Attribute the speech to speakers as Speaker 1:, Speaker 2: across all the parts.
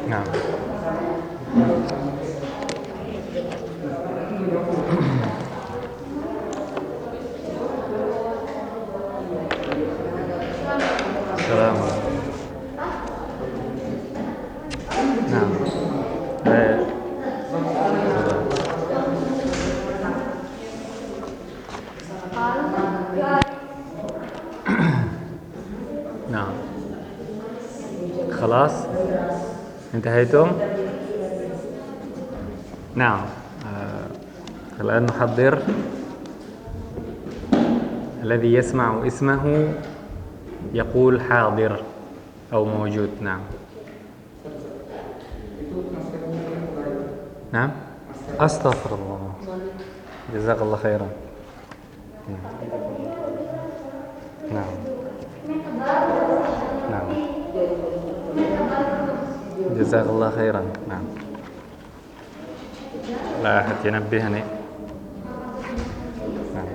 Speaker 1: Nah. Salam. Nah. نعم. خلاص انتهيتم؟ نعم. الآن نحضر الذي يسمع اسمه يقول حاضر أو موجود. نعم. نعم. أستغفر الله. جزاك الله خيرا. نعم. نعم. جزاك الله خيرا. نعم. لا أحد ينبهني. نعم.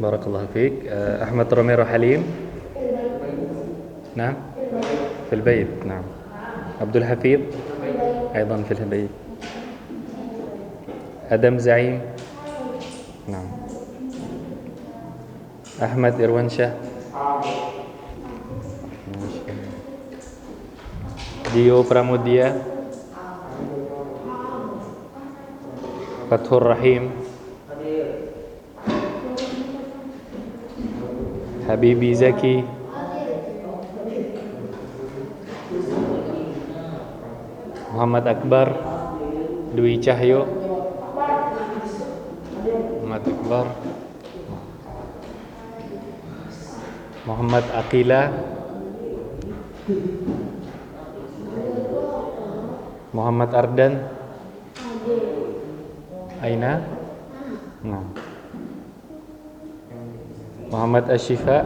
Speaker 1: بارك الله فيك. أحمد روميرو حليم. نعم. في البيت. نعم. عبد الحفيظ أيضا في البيت. أدم زعيم. نعم. أحمد إروانشة. ديو براموديا. فتح الرحيم. حبيبي زكي. Muhammad Akbar. Dwi Cahyo. Muhammad Akbar. Muhammad Aqila. Muhammad Ardan. Aina. Nah. Muhammad Ashifa.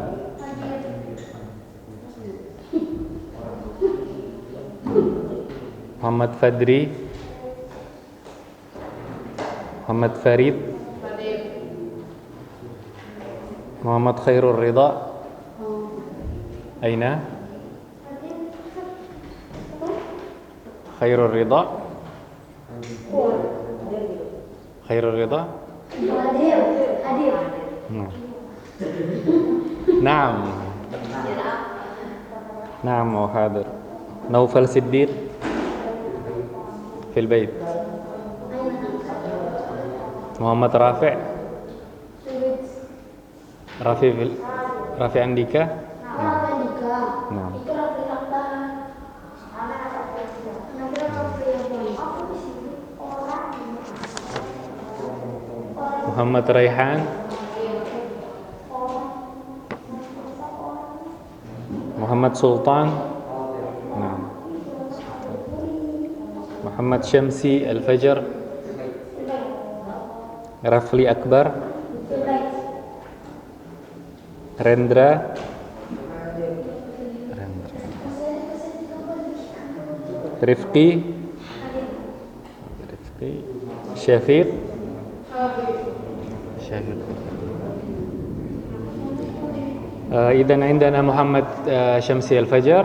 Speaker 1: Muhammad Fadri. Muhammad Farid. Muhammad Khairul Ridha. Aina. Khairul Ridha. Khairul Ridha. Hadir. Naam. Naam wa hadir. Naufal Siddiq في البيت. محمد رافع. رافع أنديكا. نعم. محمد ريحان. محمد سلطان. نعم. محمد شمسي الفجر. رفلي أكبر. رندرا. رفقي. شفيق. إذن عندنا محمد شمسي الفجر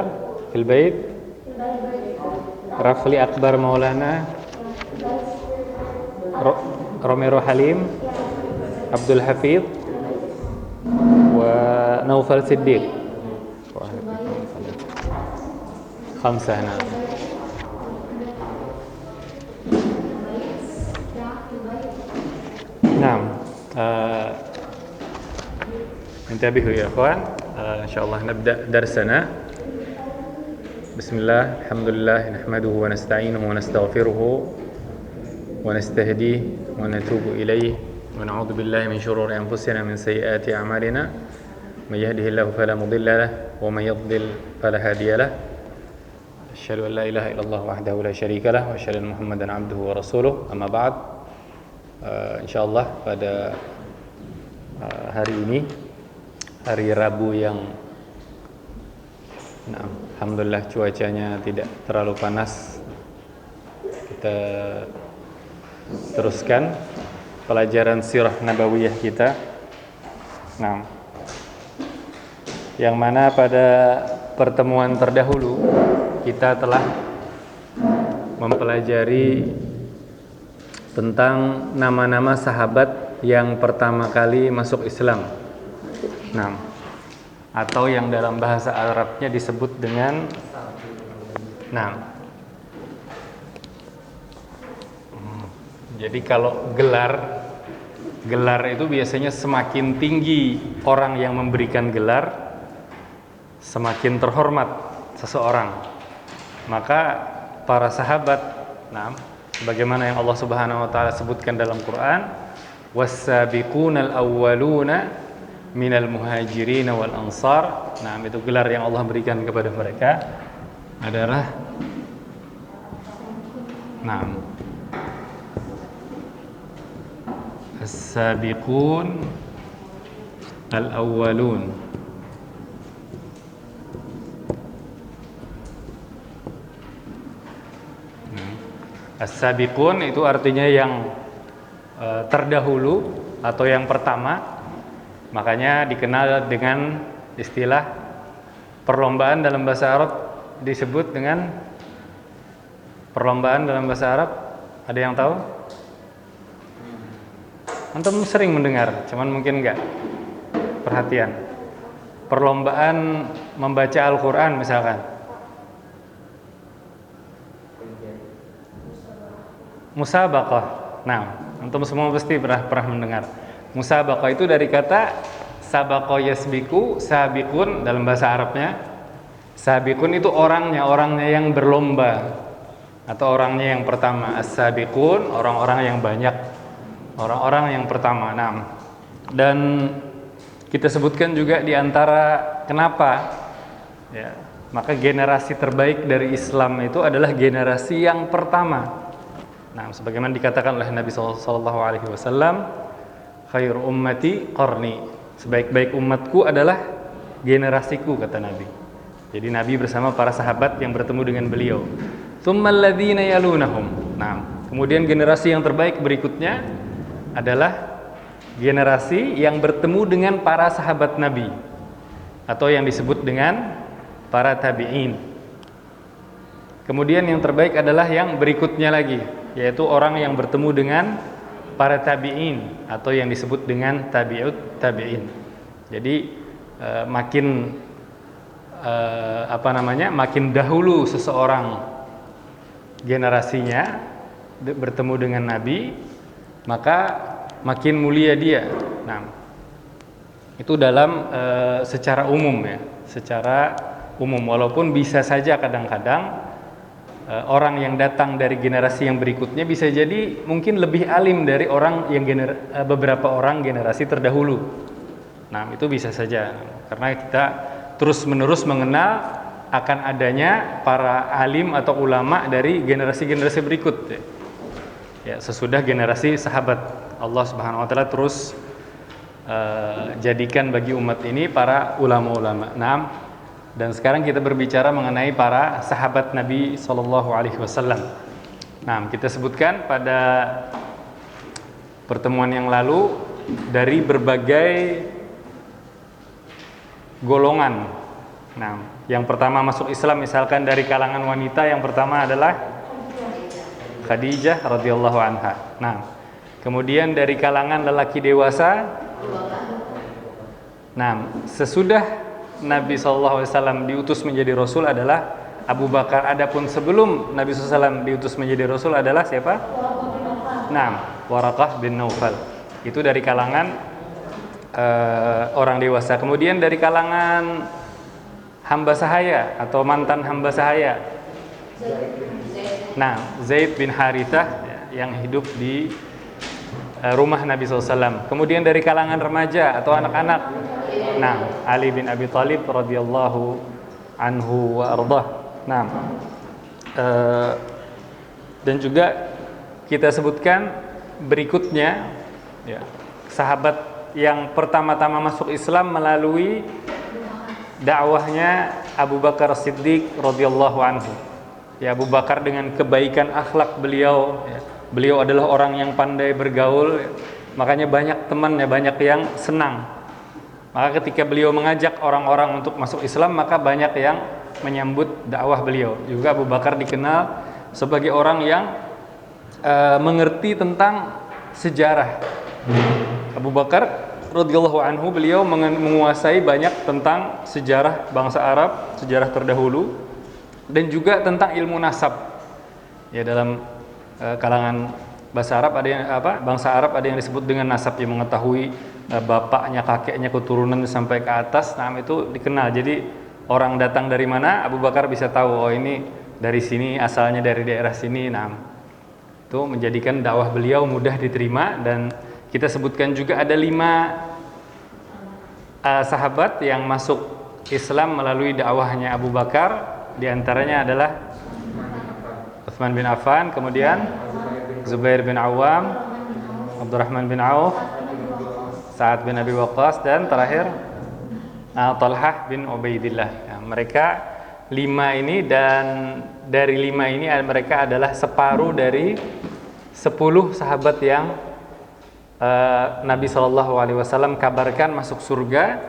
Speaker 1: في البيت. Rafli Akbar Maulana. Romero Halim. Abdul Hafidh. ونوفل صديق. خمسة هنا. نعم. انتبهوا يا أخوان. إن شاء الله نبدأ درسنا. بسم الله، الحمد لله، نحمده ونستعينه ونستغفره ونستهديه ونتوب إليه ونعوذ بالله من شرور أنفسنا من سيئات أعمالنا. من يهده الله فلا مضل له ومن يضلل فلا هادي له. أشهد أن لا إله إلا الله وحده لا شريك له وأشهد أن محمدا عبده ورسوله. أما بعد, insyaallah pada hari ini, hari Rabu yang alhamdulillah cuacanya tidak terlalu panas. Kita teruskan pelajaran sirah nabawiyah kita. Yang mana pada pertemuan terdahulu kita telah mempelajari tentang nama-nama sahabat yang pertama kali masuk Islam. Atau yang dalam bahasa Arabnya disebut dengan jadi kalau gelar itu biasanya semakin tinggi orang yang memberikan gelar, semakin terhormat seseorang. Maka para sahabat, sebagaimana yang Allah Subhanahu wa taala sebutkan dalam Quran, was-sabiqunal awwaluna minal muhajirin wal ansar. Itu gelar yang Allah berikan kepada mereka adalah as-sabiqun al-awwalun. As-sabiqun itu artinya yang terdahulu atau yang pertama. Makanya dikenal dengan istilah perlombaan dalam bahasa Arab disebut dengan perlombaan dalam bahasa Arab. Ada yang tahu? Antum sering mendengar, cuman mungkin enggak perhatian. Perlombaan membaca Al-Quran misalkan. Musabaqah. Antum semua pasti pernah mendengar. Musabaqah itu dari kata sabaqa yasbiqu, sabiqun dalam bahasa Arabnya. Sabiqun itu orangnya yang berlomba atau orangnya yang pertama. As-sabiqun orang-orang yang banyak, orang-orang yang pertama. Dan kita sebutkan juga di antara kenapa maka generasi terbaik dari Islam itu adalah generasi yang pertama. Sebagaimana dikatakan oleh Nabi sallallahu alaihi wasallam, khairu ummati qarni. Sebaik-baik umatku adalah generasiku, kata Nabi. Jadi Nabi bersama para sahabat yang bertemu dengan beliau. Tsummal ladzina yalunahum. Kemudian generasi yang terbaik berikutnya adalah generasi yang bertemu dengan para sahabat Nabi atau yang disebut dengan para tabi'in. Kemudian yang terbaik adalah yang berikutnya lagi, yaitu orang yang bertemu dengan para tabi'in atau yang disebut dengan tabi'ut tabi'in. Jadi makin dahulu seseorang generasinya bertemu dengan Nabi, maka makin mulia dia. Itu dalam secara umum secara umum, walaupun bisa saja kadang-kadang orang yang datang dari generasi yang berikutnya bisa jadi mungkin lebih alim dari orang yang beberapa orang generasi terdahulu. Itu bisa saja, karena kita terus-menerus mengenal akan adanya para alim atau ulama dari generasi-generasi berikut. Sesudah generasi sahabat, Allah Subhanahu wa taala terus jadikan bagi umat ini para ulama-ulama. Dan sekarang kita berbicara mengenai para sahabat Nabi sallallahu alaihi wasallam. Kita sebutkan pada pertemuan yang lalu dari berbagai golongan. Yang pertama masuk Islam misalkan dari kalangan wanita, yang pertama adalah Khadijah radhiyallahu anha. Kemudian dari kalangan lelaki dewasa, sesudah Nabi SAW diutus menjadi Rasul adalah Abu Bakar. Adapun sebelum Nabi SAW diutus menjadi Rasul adalah siapa? Waraqah bin Naufal. Itu dari kalangan orang dewasa. Kemudian dari kalangan hamba sahaya atau mantan hamba sahaya, Zaid bin Harithah yang hidup di rumah Nabi SAW. Kemudian dari kalangan remaja atau anak-anak, Ali bin Abi Thalib radhiyallahu anhu wa ardhah. Dan juga kita sebutkan berikutnya sahabat yang pertama-tama masuk Islam melalui dakwahnya Abu Bakar Siddiq radhiyallahu anhu. Ya, Abu Bakar dengan kebaikan akhlak beliau, ya. Beliau adalah orang yang pandai bergaul, ya. Makanya banyak temannya, banyak yang senang. Maka ketika beliau mengajak orang-orang untuk masuk Islam, maka banyak yang menyambut dakwah beliau. Juga Abu Bakar dikenal sebagai orang yang mengerti tentang sejarah. Abu Bakar radhiyallahu anhu, beliau menguasai banyak tentang sejarah bangsa Arab, sejarah terdahulu, dan juga tentang ilmu nasab. Ya, dalam kalangan bahasa Arab ada yang bangsa Arab ada yang disebut dengan nasab, yang mengetahui bapaknya, kakeknya, keturunan sampai ke atas. Nah, itu dikenal. Jadi orang datang dari mana, Abu Bakar bisa tahu, oh ini dari sini, asalnya dari daerah sini. Nah, itu menjadikan dakwah beliau mudah diterima. Dan kita sebutkan juga ada 5 sahabat yang masuk Islam melalui dakwahnya Abu Bakar. Di antaranya adalah Utsman bin Affan, kemudian Zubair bin Awam, Abdurrahman bin Auf, Sa'ad bin Abi Waqqas, dan terakhir Talhah bin Ubaidillah. Ya, mereka 5 ini, dan dari 5 ini mereka adalah separuh dari 10 sahabat yang Nabi SAW kabarkan masuk surga.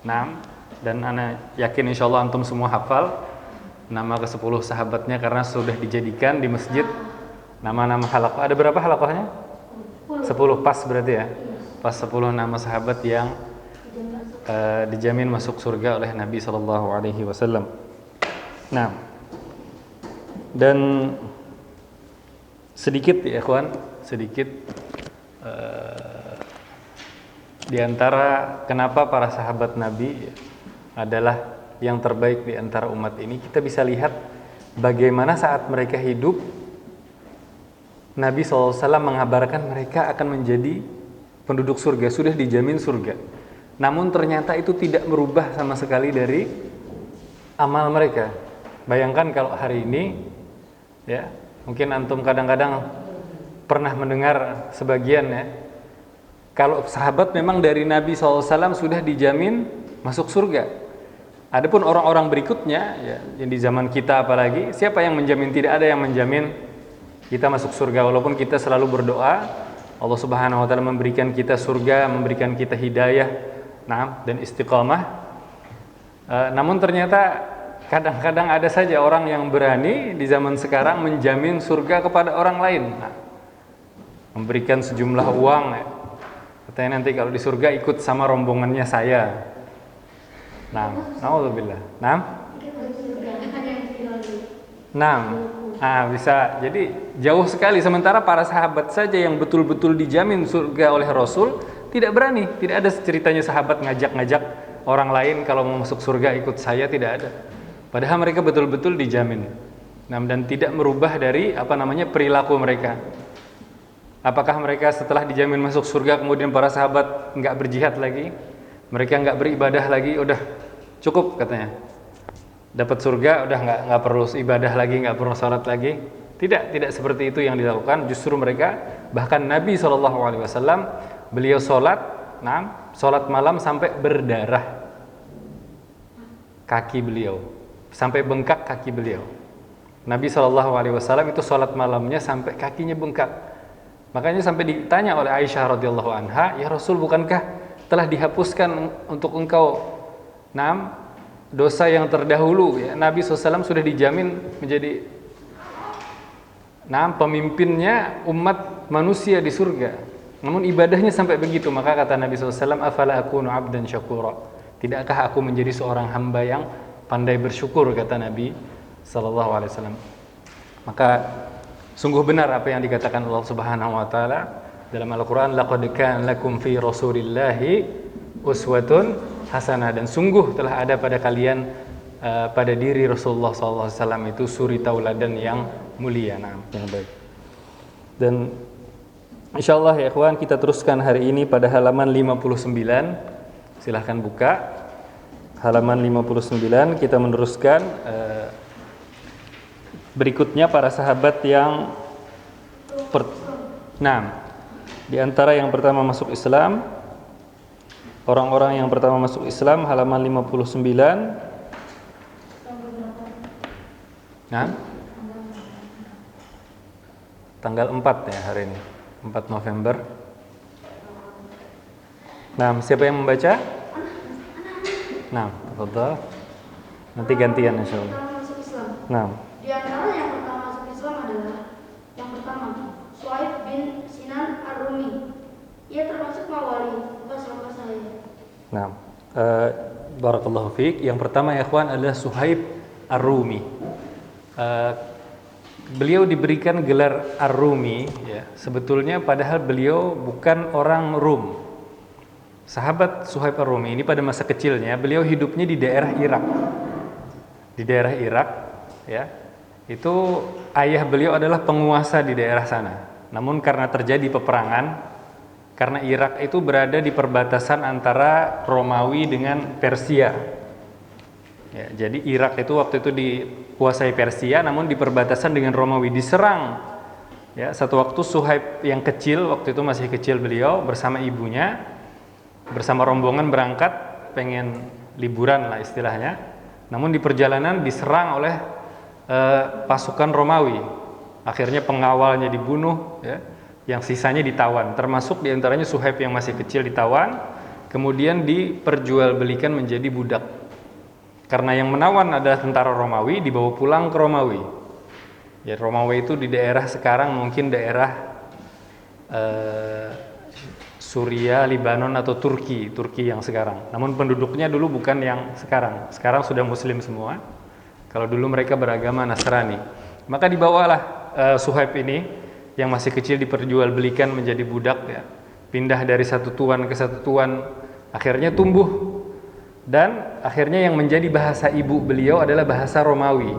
Speaker 1: Nah, dan ana yakin insyaallah antum semua hafal nama ke-10 sahabatnya karena sudah dijadikan di masjid nama-nama halaqah. Ada berapa halaqahnya? 10 pas berarti ya. Pas 10 nama sahabat yang dijamin masuk surga oleh Nabi SAW. Nah, dan sedikit ya ikhwan, sedikit di antara kenapa para sahabat Nabi adalah yang terbaik di antara umat ini, kita bisa lihat bagaimana saat mereka hidup Nabi SAW mengabarkan mereka akan menjadi penduduk surga, sudah dijamin surga. Namun ternyata itu tidak merubah sama sekali dari amal mereka. Bayangkan kalau hari ini, ya, mungkin antum kadang-kadang pernah mendengar sebagian, ya, kalau sahabat memang dari Nabi SAW sudah dijamin masuk surga. Adapun orang-orang berikutnya, ya, yang di zaman kita apalagi, siapa yang menjamin? Tidak ada yang menjamin kita masuk surga. Walaupun kita selalu berdoa Allah Subhanahu wa taala memberikan kita surga, memberikan kita hidayah, dan istiqamah. Namun ternyata kadang-kadang ada saja orang yang berani di zaman sekarang menjamin surga kepada orang lain. Memberikan sejumlah uang, ya. Katanya nanti kalau di surga ikut sama rombongannya saya. Naudzubillah. Bisa. Jadi jauh sekali. Sementara para sahabat saja yang betul-betul dijamin surga oleh Rasul tidak berani. Tidak ada ceritanya sahabat ngajak-ngajak orang lain kalau mau masuk surga ikut saya, tidak ada. Padahal mereka betul-betul dijamin. Dan tidak merubah dari perilaku mereka. Apakah mereka setelah dijamin masuk surga kemudian para sahabat enggak berjihad lagi? Mereka enggak beribadah lagi, udah cukup katanya. Dapat surga udah enggak perlu ibadah lagi, enggak perlu salat lagi. Tidak seperti itu yang dilakukan. Justru mereka, bahkan Nabi SAW, beliau salat malam sampai berdarah kaki beliau, sampai bengkak kaki beliau. Nabi SAW itu salat malamnya sampai kakinya bengkak. Makanya sampai ditanya oleh Aisyah radhiyallahu anha, "Ya Rasul, bukankah telah dihapuskan untuk engkau dosa yang terdahulu, ya? Nabi SAW sudah dijamin menjadi pemimpinnya umat manusia di surga. Namun ibadahnya sampai begitu." Maka kata Nabi SAW, "Afala akunu abdan syakura." Tidakkah aku menjadi seorang hamba yang pandai bersyukur, kata Nabi SAW. Maka sungguh benar apa yang dikatakan Allah Subhanahu wa taala dalam Al-Qur'an, laqad kana lakum fi rasulillahi uswatun hasanah, dan sungguh telah ada pada kalian pada diri Rasulullah SAW itu suri tauladan yang mulia, yang baik. Dan insyaallah ya ikhwan, kita teruskan hari ini pada halaman 59. Silahkan buka halaman 59, kita meneruskan berikutnya para sahabat yang di antara yang pertama masuk Islam Orang-orang yang pertama masuk Islam, halaman 59. Nah, tanggal 4 ya hari ini, 4 November. Nah, siapa yang membaca? Nah, tafadhal. Nanti gantian insyaallah. Nah,
Speaker 2: Di antara yang pertama masuk Islam adalah yang pertama, Suhaib bin Sinan Ar-Rumi. Ia termasuk mawali Basra saya.
Speaker 1: nah, barakallahu fiik. Yang pertama ya ikhwan adalah Suhaib Ar-Rumi. Beliau diberikan gelar Ar-Rumi ya. Sebetulnya padahal beliau bukan orang Rum. Sahabat Suhaib Ar-Rumi ini pada masa kecilnya beliau hidupnya di daerah Irak. Di daerah Irak ya. Itu ayah beliau adalah penguasa di daerah sana. Namun karena terjadi peperangan, karena Irak itu berada di perbatasan antara Romawi dengan Persia. Ya, jadi Irak itu waktu itu dikuasai Persia, namun di perbatasan dengan Romawi, diserang. Ya, satu waktu Suhaib yang kecil, waktu itu masih kecil beliau bersama ibunya, bersama rombongan berangkat, pengen liburan lah istilahnya. Namun di perjalanan diserang oleh pasukan Romawi. Akhirnya pengawalnya dibunuh, ya, yang sisanya ditawan. Termasuk diantaranya Suhaib yang masih kecil ditawan, kemudian diperjualbelikan menjadi budak. Karena yang menawan adalah tentara Romawi, dibawa pulang ke Romawi. Ya, Romawi itu di daerah sekarang mungkin daerah Suria, Libanon atau Turki yang sekarang. Namun penduduknya dulu bukan yang sekarang. Sekarang sudah Muslim semua. Kalau dulu mereka beragama Nasrani. Maka dibawalah Suhaib ini yang masih kecil diperjualbelikan menjadi budak ya. Pindah dari satu tuan ke satu tuan, akhirnya tumbuh. Dan akhirnya yang menjadi bahasa ibu beliau adalah bahasa Romawi.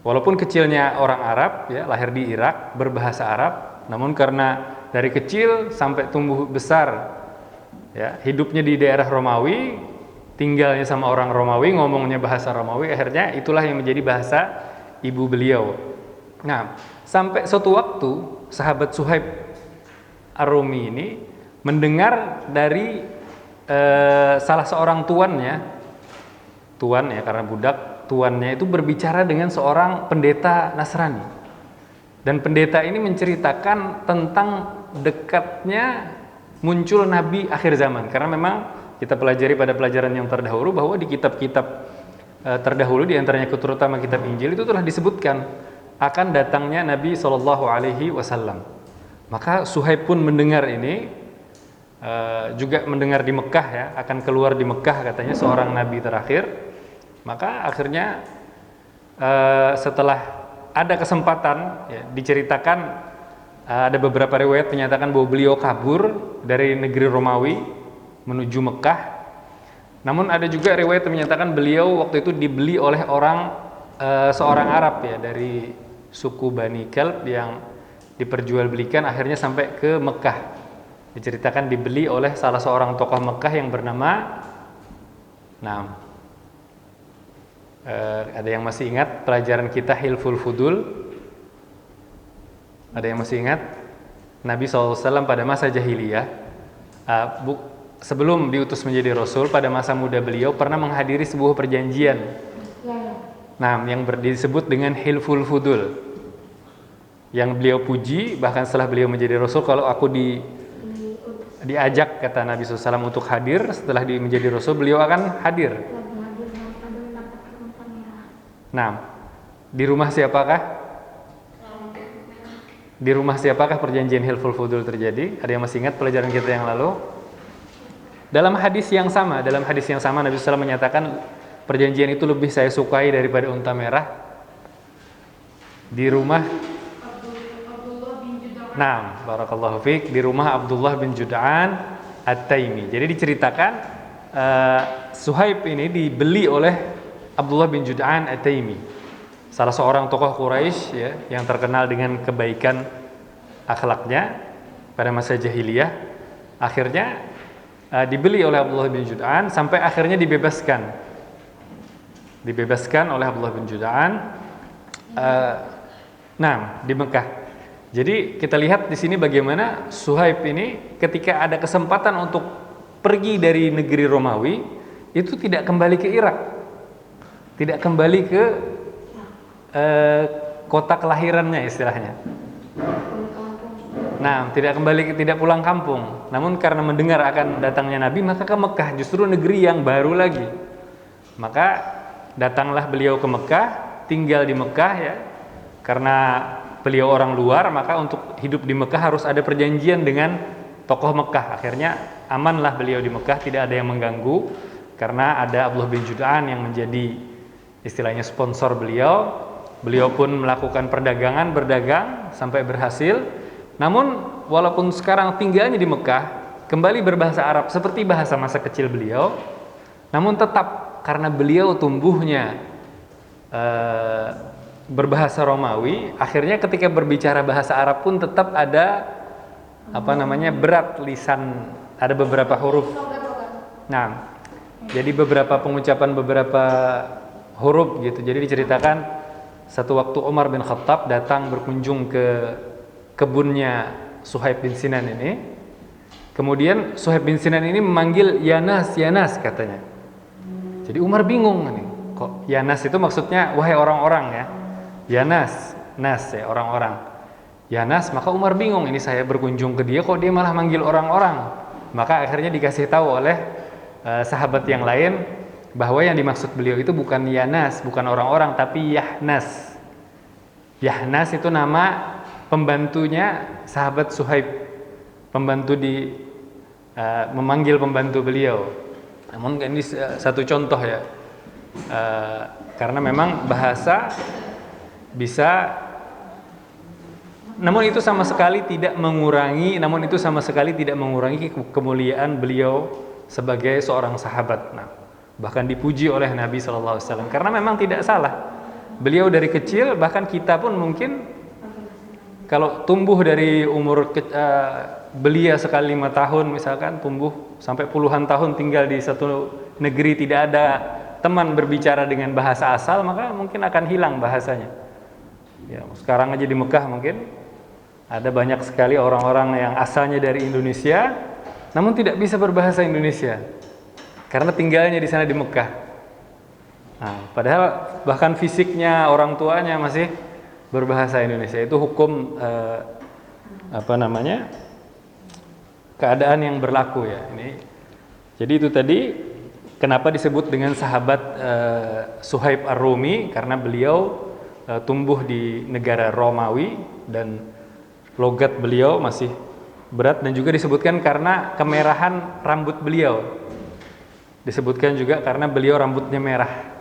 Speaker 1: Walaupun kecilnya orang Arab ya, lahir di Irak, berbahasa Arab, namun karena dari kecil sampai tumbuh besar ya, hidupnya di daerah Romawi, tinggalnya sama orang Romawi, ngomongnya bahasa Romawi, akhirnya itulah yang menjadi bahasa ibu beliau. Nah, sampai suatu waktu sahabat Suhaib Ar-Rumi ini mendengar dari salah seorang tuannya karena budak, tuannya itu berbicara dengan seorang pendeta Nasrani. Dan pendeta ini menceritakan tentang dekatnya muncul Nabi akhir zaman. Karena memang kita pelajari pada pelajaran yang terdahulu bahwa di kitab-kitab terdahulu, di antaranya terutama kitab Injil, itu telah disebutkan akan datangnya Nabi SAW. Maka Suhaib pun mendengar ini, juga mendengar di Mekah ya, akan keluar di Mekah katanya seorang Nabi terakhir. Maka akhirnya setelah ada kesempatan ya, diceritakan ada beberapa riwayat menyatakan bahwa beliau kabur dari negeri Romawi menuju Mekah. Namun ada juga riwayat yang menyatakan beliau waktu itu dibeli oleh seorang Arab ya, dari suku Bani Kalb yang diperjualbelikan akhirnya sampai ke Mekah. Diceritakan dibeli oleh salah seorang tokoh Mekah yang bernama ada yang masih ingat pelajaran kita Hilful Fudul? Ada yang masih ingat? Nabi SAW pada masa jahiliyah, sebelum diutus menjadi Rasul, pada masa muda beliau pernah menghadiri sebuah perjanjian. Nah, yang disebut dengan Hilful Fudul. Yang beliau puji, bahkan setelah beliau menjadi Rasul, kalau aku diajak, kata Nabi SAW, untuk hadir setelah menjadi Rasul, beliau akan hadir. Nah, di rumah siapakah? Di rumah siapakah perjanjian Hilful Fudul terjadi? Ada yang masih ingat pelajaran kita yang lalu? Dalam hadis yang sama Nabi SAW menyatakan perjanjian itu lebih saya sukai daripada unta merah. Di rumah barakallahu fiik, di rumah Abdullah bin Jud'an At-Taimi. Jadi diceritakan Suhaib ini dibeli oleh Abdullah bin Jud'an At-Taimi, salah seorang tokoh Quraisy ya, yang terkenal dengan kebaikan akhlaknya pada masa jahiliyah. Akhirnya dibeli oleh Abdullah bin Jud'an sampai akhirnya dibebaskan oleh Abdullah bin Jud'an di Mekah. Jadi kita lihat di sini bagaimana Suhaib ini ketika ada kesempatan untuk pergi dari negeri Romawi itu tidak kembali ke Irak, tidak kembali ke kota kelahirannya istilahnya. Nah, tidak pulang kampung. Namun karena mendengar akan datangnya Nabi, maka ke Mekah, justru negeri yang baru lagi. Maka datanglah beliau ke Mekah, tinggal di Mekah ya. Karena beliau orang luar, maka untuk hidup di Mekah harus ada perjanjian dengan tokoh Mekah. Akhirnya amanlah beliau di Mekah, tidak ada yang mengganggu karena ada Abdullah bin Jud'an yang menjadi istilahnya sponsor beliau. Beliau pun melakukan perdagangan, berdagang sampai berhasil. Namun walaupun sekarang tinggalnya di Mekah, kembali berbahasa Arab seperti bahasa masa kecil beliau, namun tetap karena beliau tumbuhnya berbahasa Romawi, akhirnya ketika berbicara bahasa Arab pun tetap ada berat lisan, ada beberapa huruf. Nah, jadi beberapa pengucapan beberapa huruf gitu. Jadi diceritakan satu waktu Umar bin Khattab datang berkunjung ke kebunnya Suhaib bin Sinan ini. Kemudian Suhaib bin Sinan ini memanggil Yanas, Yanas katanya. Jadi Umar bingung nih, kok Yanas itu maksudnya wahai orang-orang ya. Yanas, Nas ya orang-orang. Yanas, maka Umar bingung, ini saya berkunjung ke dia kok dia malah manggil orang-orang. Maka akhirnya dikasih tahu oleh sahabat yang lain bahwa yang dimaksud beliau itu bukan Yanas, bukan orang-orang, tapi Yahnas. Yahnas itu nama pembantunya sahabat Suhaib, pembantu memanggil pembantu beliau. Namun ini satu contoh ya, karena memang bahasa bisa, namun itu sama sekali tidak mengurangi kemuliaan beliau sebagai seorang sahabat. Nah, bahkan dipuji oleh Nabi SAW karena memang tidak salah. Beliau dari kecil, bahkan kita pun mungkin kalau tumbuh dari umur belia sekali 5 tahun misalkan, tumbuh sampai puluhan tahun tinggal di satu negeri, tidak ada teman berbicara dengan bahasa asal, maka mungkin akan hilang bahasanya. Ya, sekarang aja di Mekah mungkin ada banyak sekali orang-orang yang asalnya dari Indonesia, namun tidak bisa berbahasa Indonesia karena tinggalnya di sana di Mekah. Nah, padahal bahkan fisiknya orang tuanya masih berbahasa Indonesia. Itu hukum keadaan yang berlaku ya. Ini jadi itu tadi kenapa disebut dengan sahabat Suhaib Ar-Rumi, karena beliau tumbuh di negara Romawi dan logat beliau masih berat, dan juga disebutkan karena kemerahan rambut beliau. Disebutkan juga karena beliau rambutnya merah.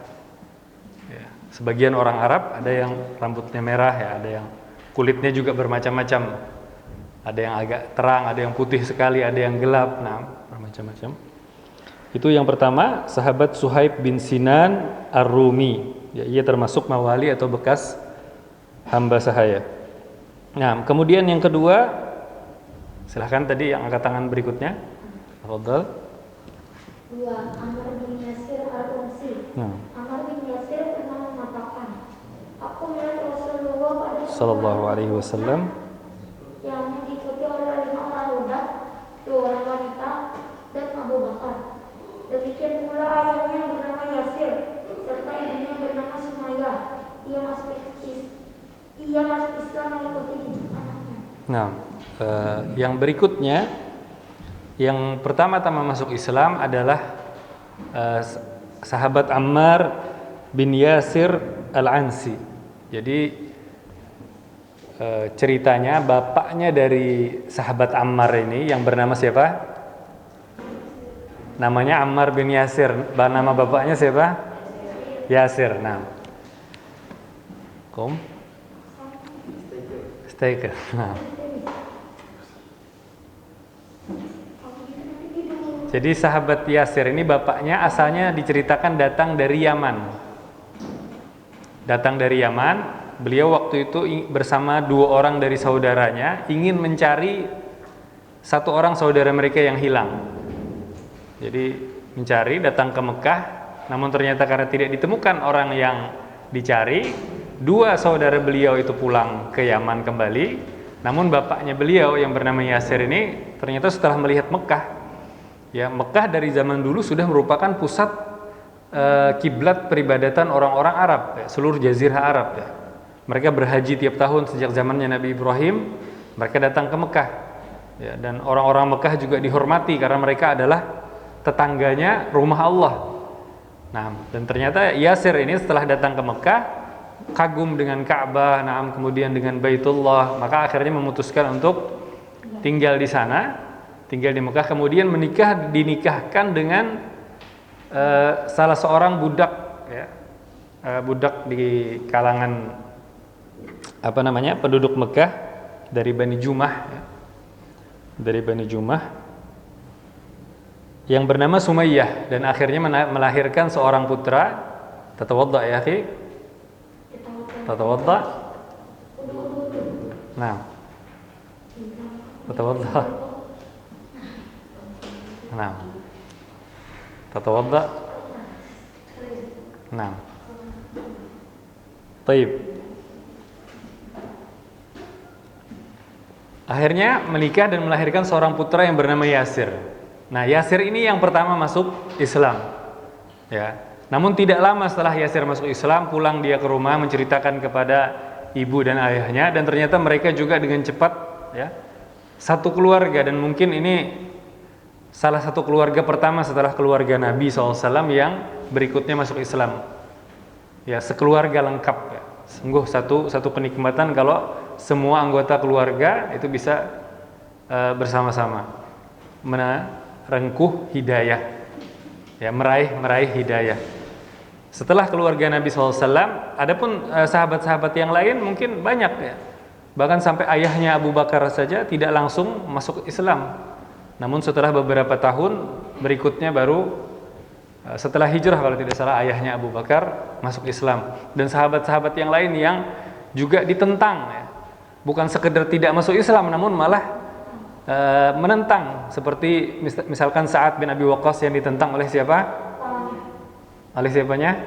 Speaker 1: Sebagian orang Arab ada yang rambutnya merah ya, ada yang kulitnya juga bermacam-macam. Ada yang agak terang, ada yang putih sekali, ada yang gelap. Nah, bermacam-macam. Itu yang pertama, sahabat Suhaib bin Sinan Ar-Rumi. Ya, ia termasuk mawali atau bekas hamba sahaya. Nah, kemudian yang kedua, silahkan tadi yang angkat tangan berikutnya. Tafadhal.
Speaker 2: 2. Amr bin Yasir Al-Unsi. Amr bin Yasir pernah mengatakan, aku melihat Rasulullah pada
Speaker 1: sallallahu alaihi wasallam
Speaker 2: yang diikuti oleh 5 orang muda, 2 orang wanita, dan Abu Bakar. Demikian pula ayahnya yang bernama Yasir serta ibunya yang bernama Sumayyah. Ia masuk Islam mengikuti anaknya.
Speaker 1: Nah, yang berikutnya, yang pertama-tama masuk Islam adalah sahabat Ammar bin Yasir Al-Ansi. Jadi ceritanya bapaknya dari sahabat Ammar ini yang bernama siapa? Namanya Ammar bin Yasir. Nama bapaknya siapa? Yasir. Nah, Staker. Nah. Jadi sahabat Yasir ini bapaknya asalnya diceritakan datang dari Yaman. Datang dari Yaman, beliau waktu itu bersama 2 orang dari saudaranya ingin mencari 1 orang saudara mereka yang hilang. Jadi mencari, datang ke Mekah, namun ternyata karena tidak ditemukan orang yang dicari, 2 saudara beliau itu pulang ke Yaman kembali. Namun bapaknya beliau yang bernama Yasir ini ternyata setelah melihat Mekah Ya, Mekah dari zaman dulu sudah merupakan pusat kiblat peribadatan orang-orang Arab, ya, seluruh jazirah Arab ya. Mereka berhaji tiap tahun sejak zamannya Nabi Ibrahim, mereka datang ke Mekah. Ya, dan orang-orang Mekah juga dihormati karena mereka adalah tetangganya rumah Allah. Nah, dan ternyata Yasir ini setelah datang ke Mekah kagum dengan Ka'bah, kemudian dengan Baitullah, maka akhirnya memutuskan untuk tinggal di sana, tinggal di Mekah, kemudian dinikahkan dengan salah seorang budak, ya, budak di kalangan penduduk Mekah dari Bani Jumah, ya, dari Bani Jumah yang bernama Sumayyah, dan akhirnya melahirkan seorang putra. Tatawadda ya akhi, tatawadda. Nah, tatawadda. Nah, tatawadda. Nah, taib. Akhirnya menikah dan melahirkan seorang putra yang bernama Yasir. Nah, Yasir ini yang pertama masuk Islam, ya. Namun tidak lama setelah Yasir masuk Islam, pulang dia ke rumah menceritakan kepada ibu dan ayahnya, dan ternyata mereka juga dengan cepat, ya, satu keluarga, dan mungkin ini salah satu keluarga pertama setelah keluarga Nabi SAW yang berikutnya masuk Islam. Ya, sekeluarga lengkap, ya. Sungguh satu kenikmatan kalau semua anggota keluarga itu bisa bersama-sama merengkuh hidayah, ya, meraih hidayah. Setelah keluarga Nabi SAW, adapun sahabat-sahabat yang lain mungkin banyak, ya. Bahkan sampai ayahnya Abu Bakar saja tidak langsung masuk Islam. Namun setelah beberapa tahun berikutnya baru setelah hijrah kalau tidak salah ayahnya Abu Bakar masuk Islam. Dan sahabat-sahabat yang lain yang juga ditentang, ya. Bukan sekedar tidak masuk Islam, namun malah menentang, seperti misalkan Sa'ad bin Abi Waqqas yang ditentang oleh siapa? Oleh siapanya?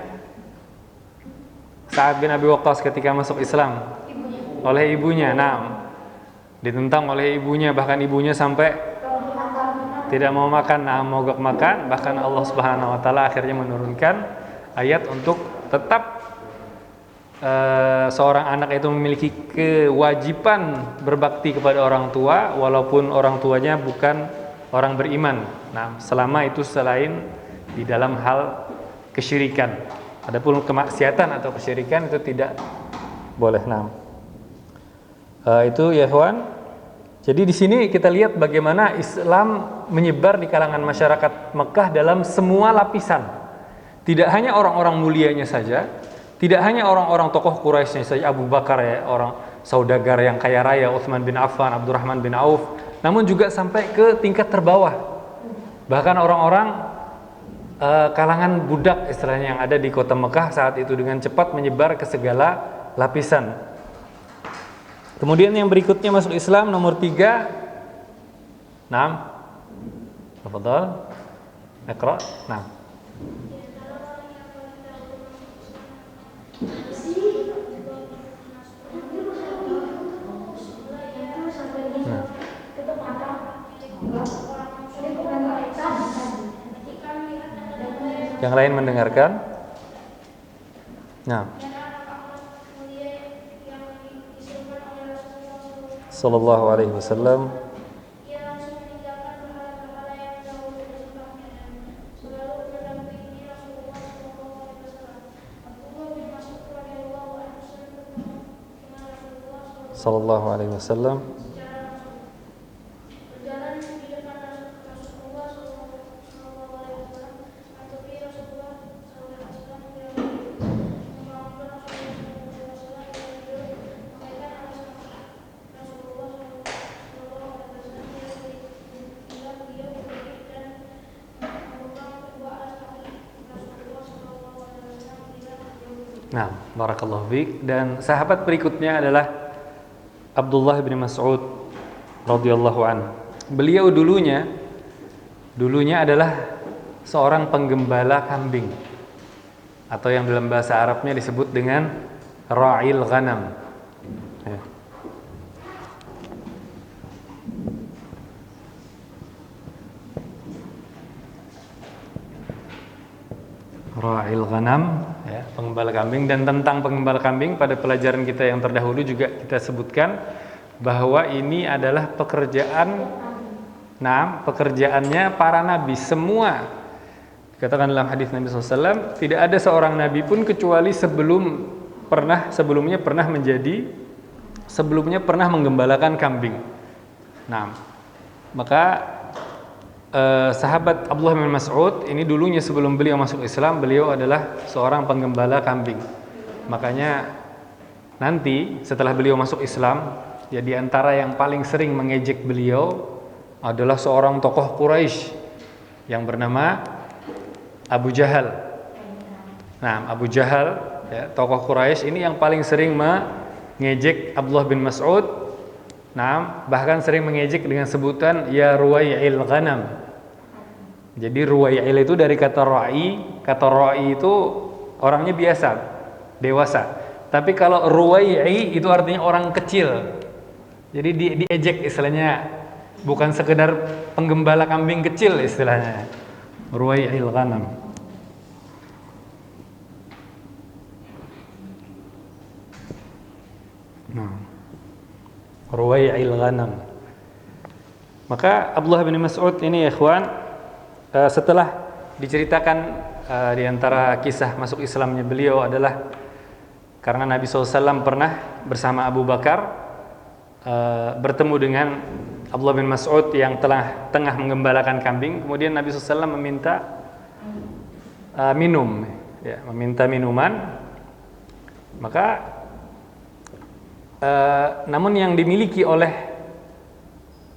Speaker 1: Sa'ad bin Abi Waqqas ketika masuk Islam oleh ibunya. Nah, ditentang oleh ibunya, bahkan ibunya sampai tidak mau makan, mogok makan. Bahkan Allah Subhanahu wa taala akhirnya menurunkan ayat untuk tetap seorang anak itu memiliki kewajiban berbakti kepada orang tua walaupun orang tuanya bukan orang beriman. Nah, selama itu selain di dalam hal kesyirikan. Adapun kemaksiatan atau kesyirikan itu tidak boleh. Nah, itu ya ikhwan. Jadi di sini kita lihat bagaimana Islam menyebar di kalangan masyarakat Mekah dalam semua lapisan. Tidak hanya orang-orang mulianya saja, tidak hanya orang-orang tokoh Quraisy saja, Abu Bakar, ya, orang saudagar yang kaya raya, Utsman bin Affan, Abdurrahman bin Auf, namun juga sampai ke tingkat terbawah. Bahkan orang-orang kalangan budak istilahnya yang ada di kota Mekah saat itu dengan cepat menyebar ke segala lapisan. Kemudian yang berikutnya masuk Islam nomor 3. Naam. Tafadhal. Iqra. Naam. Yang lain mendengarkan. Nah. Sallallahu alaihi wasallam. Sallallahu alaihi wasallam. Nah, barakallahu fiik. Dan sahabat berikutnya adalah Abdullah bin Mas'ud radhiyallahu an. Beliau dulunya adalah seorang penggembala kambing, atau yang dalam bahasa Arabnya disebut dengan ra'il ghanam. Ya. ra'il ghanam, ya, pengembala kambing. Dan tentang pengembala kambing pada pelajaran kita yang terdahulu juga kita sebutkan bahwa ini adalah pekerjaannya para nabi semua. Katakan dalam hadis Nabi SAW, tidak ada seorang nabi pun kecuali sebelumnya pernah menggembalakan kambing. Nah, maka sahabat Abdullah bin Mas'ud ini dulunya sebelum beliau masuk Islam, beliau adalah seorang penggembala kambing. Makanya nanti setelah beliau masuk Islam, ya di antara yang paling sering mengejek beliau adalah seorang tokoh Quraisy yang bernama Abu Jahal. Nah, Abu Jahal, ya, tokoh Quraisy ini yang paling sering mengejek Abdullah bin Mas'ud. Nah, bahkan sering mengejek dengan sebutan ya ruwai'il ghanam. Jadi ruwai'il itu dari kata ra'i. Kata ra'i itu orangnya biasa, dewasa. Tapi kalau ruwai'i itu artinya orang kecil. Jadi diejek istilahnya, bukan sekedar penggembala kambing kecil istilahnya. Ruwai'il ghanam. Ruwai'il ghanam. Maka Abdullah bin Mas'ud ini ya ikhwan, setelah diceritakan di antara kisah masuk Islamnya beliau adalah karena Nabi SAW pernah bersama Abu Bakar bertemu dengan Abdullah bin Mas'ud yang tengah menggembalakan kambing. Kemudian Nabi SAW meminta meminta minuman. Maka namun yang dimiliki oleh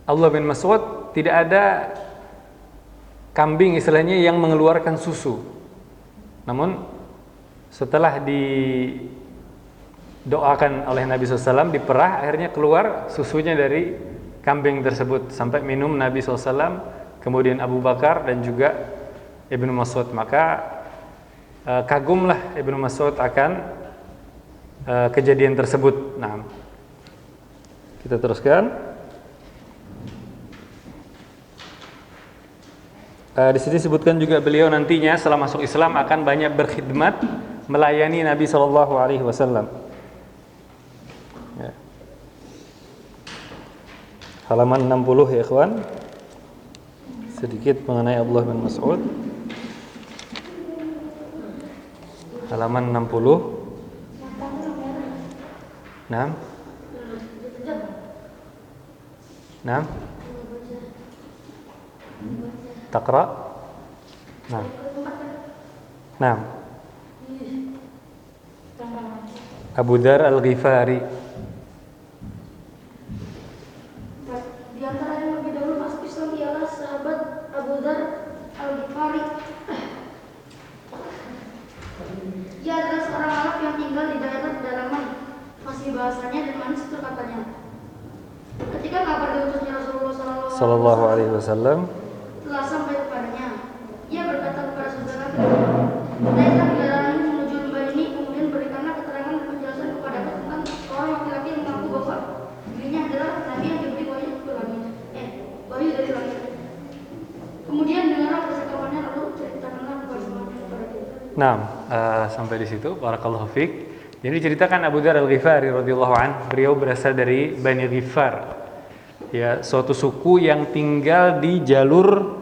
Speaker 1: Abdullah bin Mas'ud tidak ada kambing istilahnya yang mengeluarkan susu. Namun setelah didoakan oleh Nabi SAW diperah, akhirnya keluar susunya dari kambing tersebut sampai minum Nabi SAW, kemudian Abu Bakar dan juga Ibnu Mas'ud. Maka kagumlah Ibnu Mas'ud akan kejadian tersebut. Nah, kita teruskan. Di sini disebutkan juga beliau nantinya setelah masuk Islam akan banyak berkhidmat melayani Nabi Shallallahu Alaihi Wasallam. Ya. Halaman 60 ya ikhwan. Sedikit mengenai Abdullah bin Mas'ud. Halaman 60. Naam. Taqra. Naam. Abu Dzar Al-Ghifari.
Speaker 2: Di antara yang lebih dahulu masuk Islam ialah sahabat Abu Dzar Al-Ghifari. Ia adalah seorang Arab yang tinggal di daerah pedalaman. Masih bahasanya dan manis itu katanya. Ketika kabar diutusnya Rasulullah
Speaker 1: Sallallahu Alaihi Wasallam
Speaker 2: telah sampai kepadanya, ia berkata kepada saudaranya, naiklah kendaraan menuju lembah ini, kemudian berikanlah keterangan dan penjelasan kepadaku tentang seorang laki-laki yang mengaku bahwa dirinya adalah nabi yang diberi wahyu dari langit. Kemudian dengarlah percakapannya, lalu ceritakanlah kepada kita.
Speaker 1: Nah, sampai di situ. Barakallahu fiik. Jadi diceritakan Abu Dzar Al-Ghifari radhiyallahu an, beliau berasal dari Bani Ghifar. Ya, suatu suku yang tinggal di jalur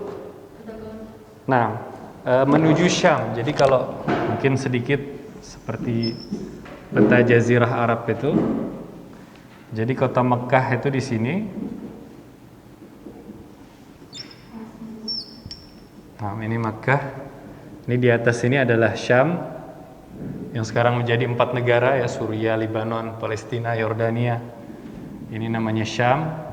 Speaker 1: menuju Syam. Jadi kalau mungkin sedikit seperti peta jazirah Arab itu. Jadi kota Mekah itu di sini. Nah, ini Mekah. Ini di atas ini adalah Syam, yang sekarang menjadi 4 negara, ya, Suriah, Lebanon, Palestina, Yordania. Ini namanya Syam.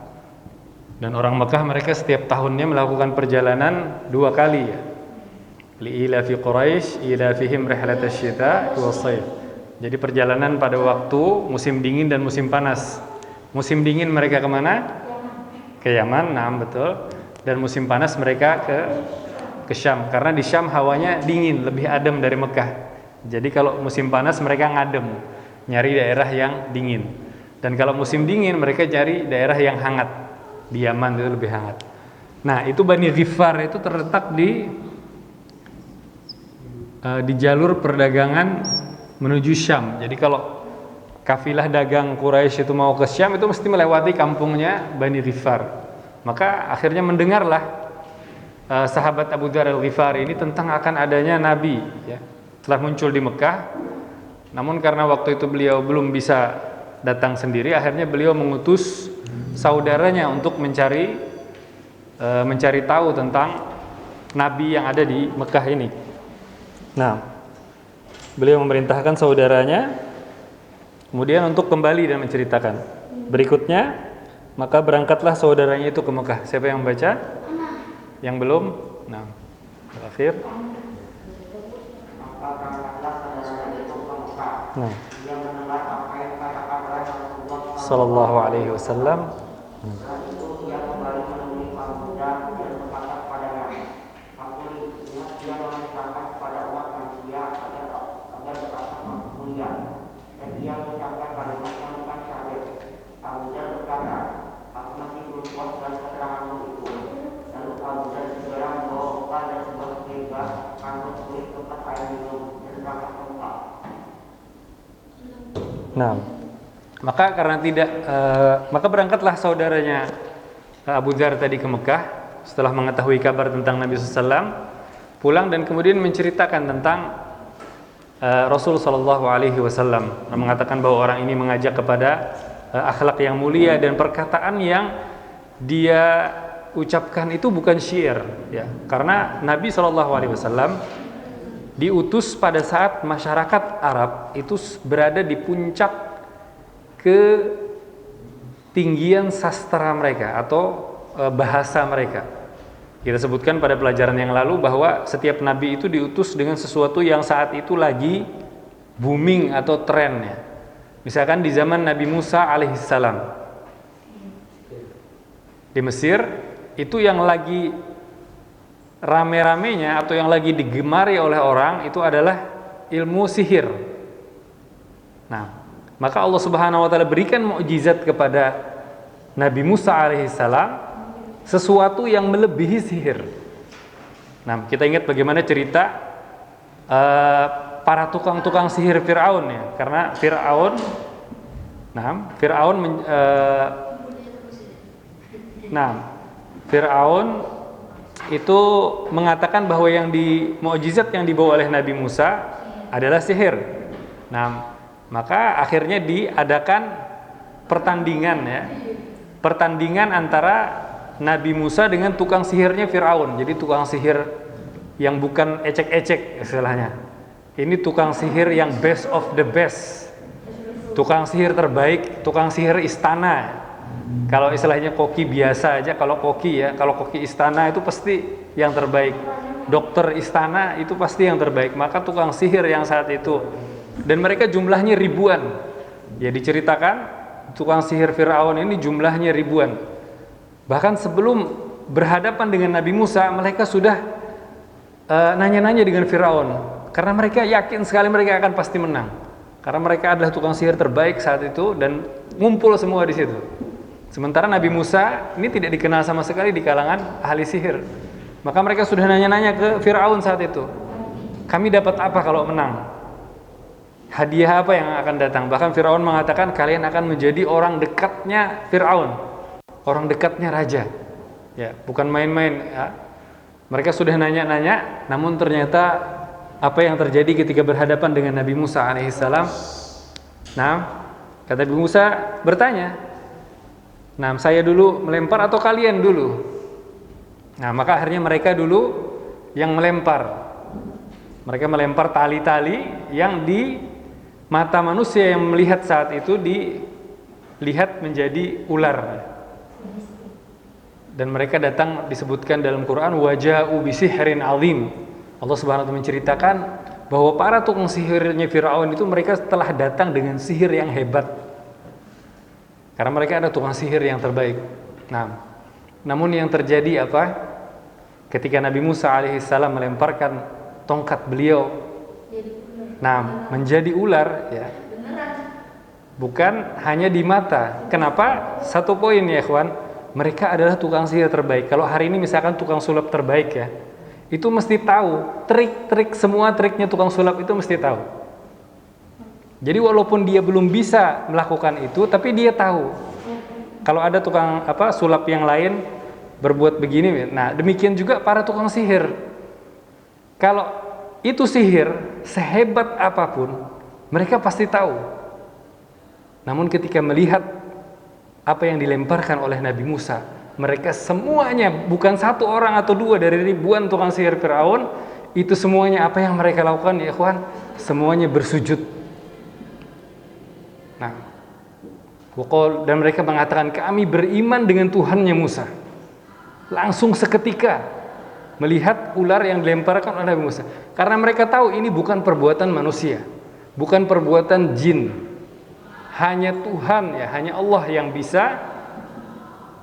Speaker 1: Dan orang Mekah mereka setiap tahunnya melakukan perjalanan 2 kali, ya. Li'ilafi Quraisy ilafihim rihlatasy syita'i was-shayf. Jadi perjalanan pada waktu musim dingin dan musim panas. Musim dingin mereka kemana? Ke Yaman, betul. Dan musim panas mereka ke Syam, karena di Syam hawanya dingin, lebih adem dari Mekah. Jadi kalau musim panas mereka ngadem, nyari daerah yang dingin. Dan kalau musim dingin mereka cari daerah yang hangat. Di Yaman itu lebih hangat. Nah, itu Bani Ghifar itu terletak di di jalur perdagangan menuju Syam. Jadi kalau kafilah dagang Quraisy itu mau ke Syam itu mesti melewati kampungnya Bani Ghifar. Maka akhirnya mendengarlah sahabat Abu Dzar Al-Ghifari ini tentang akan adanya Nabi ya, telah muncul di Mekah. Namun karena waktu itu beliau belum bisa datang sendiri, akhirnya beliau mengutus saudaranya untuk mencari tahu tentang Nabi yang ada di Mekah ini. Nah, beliau memerintahkan saudaranya kemudian untuk kembali dan menceritakan. Berikutnya, maka berangkatlah saudaranya itu ke Mekah. Siapa yang baca? Yang belum? Nah, terakhir. Nah, sallallahu alaihi wasallam. Nah, maka karena tidak, maka berangkatlah saudaranya Abu Dzar tadi ke Mekah setelah mengetahui kabar tentang Nabi SAW, pulang dan kemudian menceritakan tentang Rasul Shallallahu Alaihi Wasallam, mengatakan bahwa orang ini mengajak kepada akhlak yang mulia dan perkataan yang dia ucapkan itu bukan syair, ya, karena Nabi Shallallahu Alaihi Wasallam diutus pada saat masyarakat Arab itu berada di puncak ketinggian sastra mereka atau bahasa mereka. Kita sebutkan pada pelajaran yang lalu bahwa setiap nabi itu diutus dengan sesuatu yang saat itu lagi booming atau trennya. Misalkan di zaman Nabi Musa alaihissalam di Mesir, itu yang lagi rame-ramenya atau yang lagi digemari oleh orang itu adalah ilmu sihir. Nah, maka Allah Subhanahu wa taala berikan mukjizat kepada Nabi Musa alaihissalam, sesuatu yang melebihi sihir. Nah, kita ingat bagaimana cerita para tukang-tukang sihir Fir'aun ya, karena Fir'aun itu mengatakan bahwa yang mukjizat yang dibawa oleh Nabi Musa adalah sihir. Nah, maka akhirnya diadakan pertandingan ya. Pertandingan antara Nabi Musa dengan tukang sihirnya Fir'aun. Jadi tukang sihir yang bukan ecek-ecek istilahnya. Ini tukang sihir yang best of the best. Tukang sihir terbaik, tukang sihir istana. Kalau istilahnya koki biasa aja, kalau koki istana itu pasti yang terbaik. Dokter istana itu pasti yang terbaik. Maka tukang sihir yang saat itu, dan mereka jumlahnya ribuan. Ya, diceritakan tukang sihir Fir'aun ini jumlahnya ribuan. Bahkan sebelum berhadapan dengan Nabi Musa, mereka sudah nanya-nanya dengan Fir'aun, karena mereka yakin sekali mereka akan pasti menang. Karena mereka adalah tukang sihir terbaik saat itu dan ngumpul semua di situ. Sementara Nabi Musa ini tidak dikenal sama sekali di kalangan ahli sihir. Maka mereka sudah nanya-nanya ke Fir'aun saat itu, kami dapat apa kalau menang? Hadiah apa yang akan datang? Bahkan Fir'aun mengatakan kalian akan menjadi orang dekatnya Fir'aun, orang dekatnya raja. Ya, bukan main-main ya. Mereka sudah nanya-nanya, namun ternyata apa yang terjadi ketika berhadapan dengan Nabi Musa alaihissalam? Nah, kata Nabi Musa bertanya, nah, saya dulu melempar atau kalian dulu? Nah, maka akhirnya mereka dulu yang melempar. Mereka melempar tali-tali yang di mata manusia yang melihat saat itu dilihat menjadi ular. Dan mereka datang, disebutkan dalam Quran, waja'u bisihrin azim. Allah Subhanahu wa taala menceritakan bahwa para tukang sihirnya Fir'aun itu mereka telah datang dengan sihir yang hebat. Karena mereka ada tukang sihir yang terbaik. Nah, namun yang terjadi apa? Ketika Nabi Musa alaihissalam melemparkan tongkat beliau, nah, menjadi ular ya. Bukan hanya di mata. Kenapa? Satu poin ya, ikhwan. Mereka adalah tukang sihir terbaik. Kalau hari ini misalkan tukang sulap terbaik ya, itu mesti tahu trik-trik, semua triknya tukang sulap itu mesti tahu. Jadi walaupun dia belum bisa melakukan itu, tapi dia tahu kalau ada tukang sulap yang lain berbuat begini. Nah, demikian juga para tukang sihir. Kalau itu sihir sehebat apapun, mereka pasti tahu. Namun ketika melihat apa yang dilemparkan oleh Nabi Musa, mereka semuanya, bukan satu orang atau dua dari ribuan tukang sihir Firaun, itu semuanya apa yang mereka lakukan ya ikhwan? Semuanya bersujud. Nah, dan mereka mengatakan kami beriman dengan Tuhannya Musa. Langsung seketika melihat ular yang dilemparkan oleh Nabi Musa. Karena mereka tahu ini bukan perbuatan manusia, bukan perbuatan jin. Hanya Tuhan ya, hanya Allah yang bisa.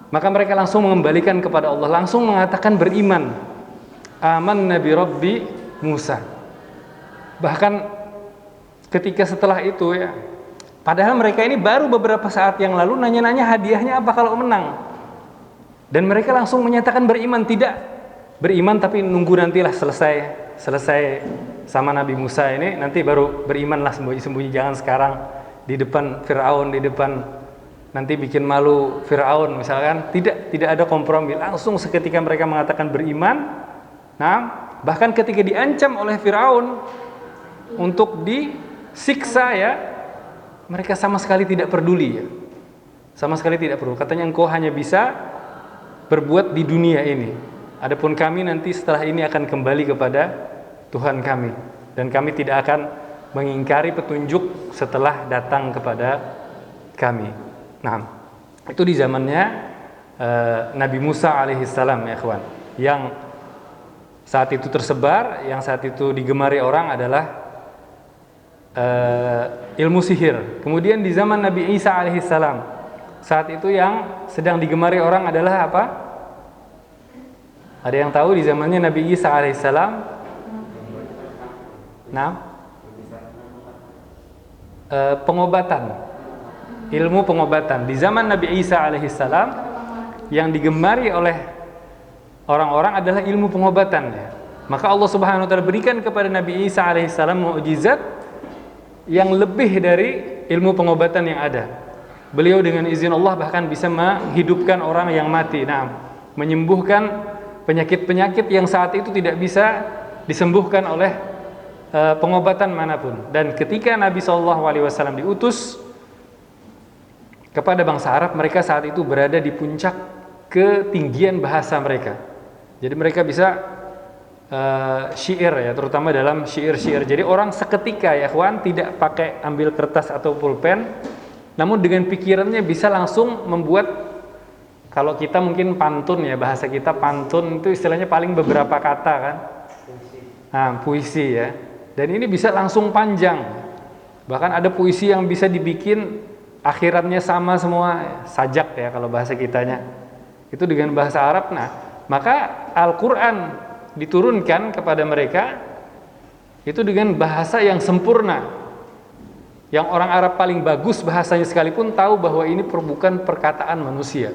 Speaker 1: Maka mereka langsung mengembalikan kepada Allah, langsung mengatakan beriman. Amanna bi Rabbi Musa. Bahkan ketika setelah itu ya, padahal mereka ini baru beberapa saat yang lalu nanya-nanya hadiahnya apa kalau menang. Dan mereka langsung menyatakan beriman, tidak beriman tapi nunggu nantilah selesai sama Nabi Musa ini, nanti baru berimanlah sembunyi-sembunyi, jangan sekarang di depan Firaun, di depan nanti bikin malu Firaun misalkan. Tidak ada kompromi, langsung seketika mereka mengatakan beriman. Nah, bahkan ketika diancam oleh Firaun untuk disiksa ya, mereka sama sekali tidak peduli ya. Sama sekali tidak peduli. Katanya engkau hanya bisa berbuat di dunia ini. Adapun kami nanti setelah ini akan kembali kepada Tuhan kami, dan kami tidak akan mengingkari petunjuk setelah datang kepada kami. Nah, itu di zamannya Nabi Musa alaihissalam ya ikhwan. Yang saat itu tersebar, yang saat itu digemari orang adalah ilmu sihir. Kemudian di zaman Nabi Isa alaihissalam, saat itu yang sedang digemari orang adalah apa? Ada yang tahu di zamannya Nabi Isa alaihissalam? Nah, pengobatan, ilmu pengobatan di zaman Nabi Isa alaihissalam yang digemari oleh orang-orang adalah ilmu pengobatan ya. Maka Allah Subhanahu wa taala berikan kepada Nabi Isa alaihissalam mukjizat yang lebih dari ilmu pengobatan yang ada. Beliau dengan izin Allah bahkan bisa menghidupkan orang yang mati, nah, menyembuhkan penyakit-penyakit yang saat itu tidak bisa disembuhkan oleh pengobatan manapun. Dan ketika Nabi SAW diutus kepada bangsa Arab, mereka saat itu berada di puncak ketinggian bahasa mereka. Jadi mereka bisa syair ya, terutama dalam syair-syair. Jadi orang seketika ya kawan, tidak pakai ambil kertas atau pulpen, namun dengan pikirannya bisa langsung membuat, kalau kita mungkin pantun ya, bahasa kita pantun itu istilahnya paling beberapa kata kan. Nah, puisi ya. Dan ini bisa langsung panjang. Bahkan ada puisi yang bisa dibikin akhirannya sama semua, sajak ya kalau bahasa kitanya. Itu dengan bahasa Arab. Nah, maka Al-Qur'an diturunkan kepada mereka itu dengan bahasa yang sempurna. Yang orang Arab paling bagus bahasanya sekalipun tahu bahwa ini bukan perkataan manusia.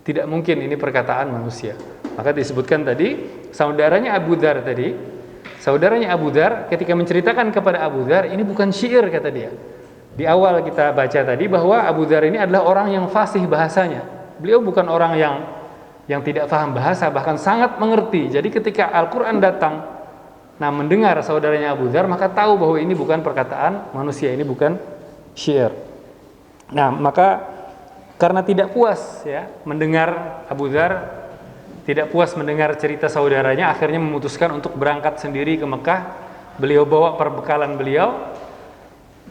Speaker 1: Tidak mungkin ini perkataan manusia. Maka disebutkan tadi saudaranya Abu Dzar tadi. Saudaranya Abu Dzar ketika menceritakan kepada Abu Dzar, ini bukan syair kata dia. Di awal kita baca tadi bahwa Abu Dzar ini adalah orang yang fasih bahasanya. Beliau bukan orang yang tidak paham bahasa, bahkan sangat mengerti. Jadi ketika Al-Qur'an datang, nah mendengar saudaranya Abu Dzar, maka tahu bahwa ini bukan perkataan manusia, ini bukan syair. Nah, maka karena tidak puas ya mendengar Abu Dzar, tidak puas mendengar cerita saudaranya, akhirnya memutuskan untuk berangkat sendiri ke Mekah. Beliau bawa perbekalan beliau,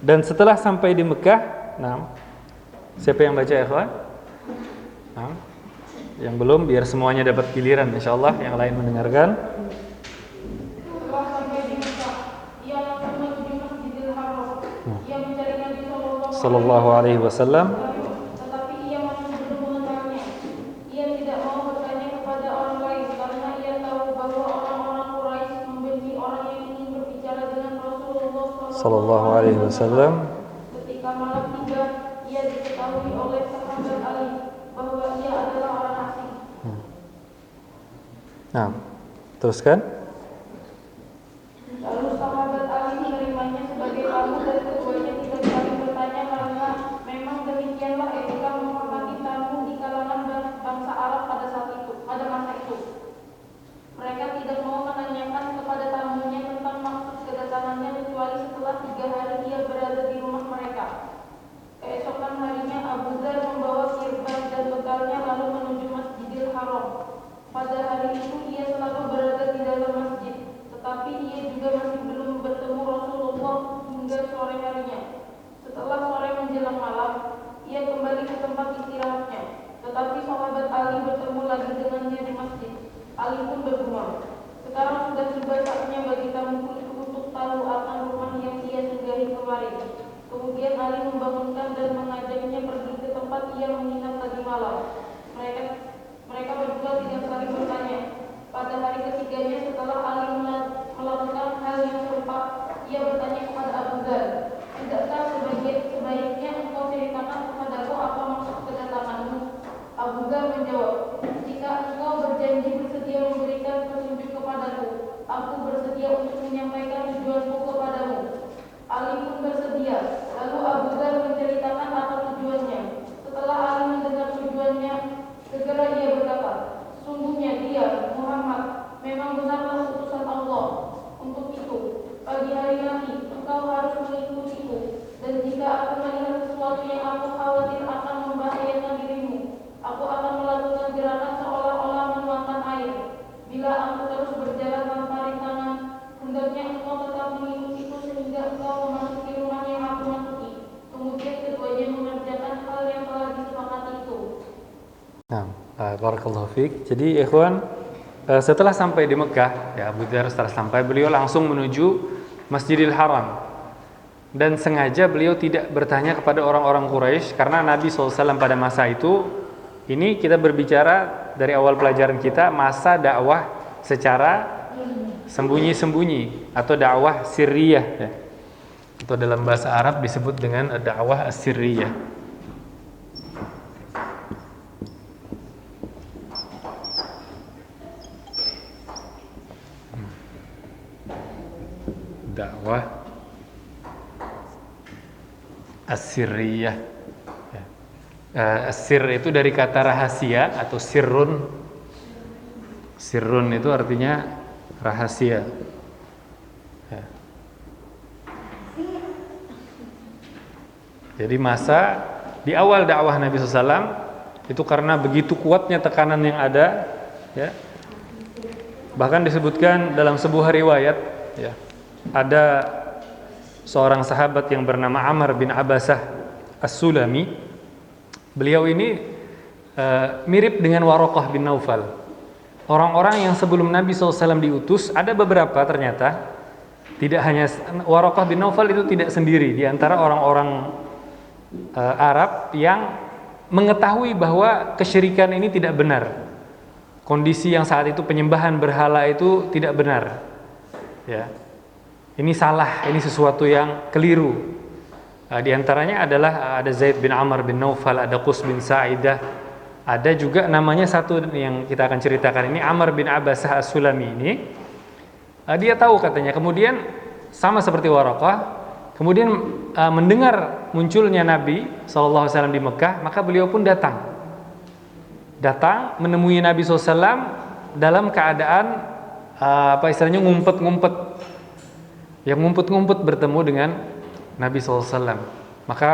Speaker 1: dan setelah sampai di Mekah, nah, siapa yang baca ya kawan? Nah, yang belum biar semuanya dapat giliran, insyaallah yang lain mendengarkan.
Speaker 2: Setelah sampai di Mekah, ia langsung menuju Masjidil Haram. Ia mencari Nabi
Speaker 1: Sallallahu alaihi wasallam.
Speaker 2: Tetapi ia masih belum mengenalnya. Ia tidak mau bertanya kepada orang lain karena ia tahu bahwa orang-orang Quraisy membenci orang yang ingin berbicara dengan Rasulullah
Speaker 1: Sallallahu alaihi wasallam.
Speaker 2: Ketika malam tiba, ia diketahui oleh sahabat Ali bahwa ia adalah orang asing.
Speaker 1: Nah, teruskan.
Speaker 3: Pada hari itu ia selalu berada di dalam masjid, tetapi ia juga masih belum bertemu Rasulullah hingga sore harinya. Setelah sore menjelang malam, ia kembali ke tempat istirahatnya. Tetapi sahabat Ali bertemu lagi dengannya di masjid. Ali pun bergumam, sekarang sudah tiba saatnya bagi tamuku untuk tahu akan rumah yang ia singgahi kemarin. Kemudian Ali membangunkan dan mengajaknya pergi ke tempat ia menginap tadi malam. Mereka berdua tidak saling bertanya. Pada hari ketiganya setelah Ali melakukan hal yang serupa, ia bertanya kepada Abu Dzar, "Tidakkah sebaiknya engkau ceritakan kepadaku apa maksud kedatanganmu?" Abu Dzar menjawab, "Jika engkau berjanji bersedia memberikan petunjuk kepadaku, aku bersedia untuk menyampaikan tujuanku kepadamu." Ali pun bersedia. Lalu Abu Dzar menceritakan apa tujuannya. Setelah Ali mendengar tujuannya, segera ia berkata, "Sungguhnya dia, Muhammad, memang benarlah utusan Allah. Untuk itu, pagi hari nanti engkau harus mengikutiku. Dan jika aku melihat sesuatu yang aku khawatir akan membahayakan dirimu, aku akan melakukan gerakan seolah-olah menuangkan air. Bila aku terus berjalan tanpa rintangan, hendaknya engkau tetap mengikutiku sehingga engkau memasuki rumah yang aku masuki." Kemudian keduanya mengerjakan hal yang telah disepakati itu.
Speaker 1: Nah, barakallahu fiik. Jadi ikhwan, setelah sampai di Mekah, ya Abu Dzar setelah sampai, beliau langsung menuju Masjidil Haram. Dan sengaja beliau tidak bertanya kepada orang-orang Quraisy karena Nabi SAW pada masa itu, ini kita berbicara dari awal pelajaran kita, masa dakwah secara sembunyi-sembunyi atau dakwah sirriyah, ya. Atau dalam bahasa Arab disebut dengan dakwah as-sirriyah. Dakwah as-sirriyah. As-sir itu dari kata rahasia atau sirrun. Sirrun itu artinya rahasia. Ya. Jadi masa di awal dakwah Nabi SAW itu karena begitu kuatnya tekanan yang ada, ya. Bahkan disebutkan dalam sebuah riwayat, ya, ada seorang sahabat yang bernama Amr bin Abasah As-Sulami. Beliau ini mirip dengan Waraqah bin Naufal. Orang-orang yang sebelum Nabi SAW diutus, ada beberapa ternyata. Tidak hanya Waraqah bin Naufal itu tidak sendiri di antara orang-orang Arab yang mengetahui bahwa kesyirikan ini tidak benar. Kondisi yang saat itu penyembahan berhala itu tidak benar. Ya. Ini salah, ini sesuatu yang keliru. Di antaranya adalah ada Zaid bin Amr bin Naufal, ada Qus bin Sa'idah, ada juga namanya satu yang kita akan ceritakan ini, Amr bin Abasah As-Sulami ini. Dia tahu katanya, kemudian sama seperti Waraqah, kemudian mendengar munculnya Nabi SAW di Mekah, maka beliau pun datang menemui Nabi SAW dalam keadaan istilahnya ngumpet-ngumpet. Yang ngumpet-ngumpet bertemu dengan Nabi SAW. Maka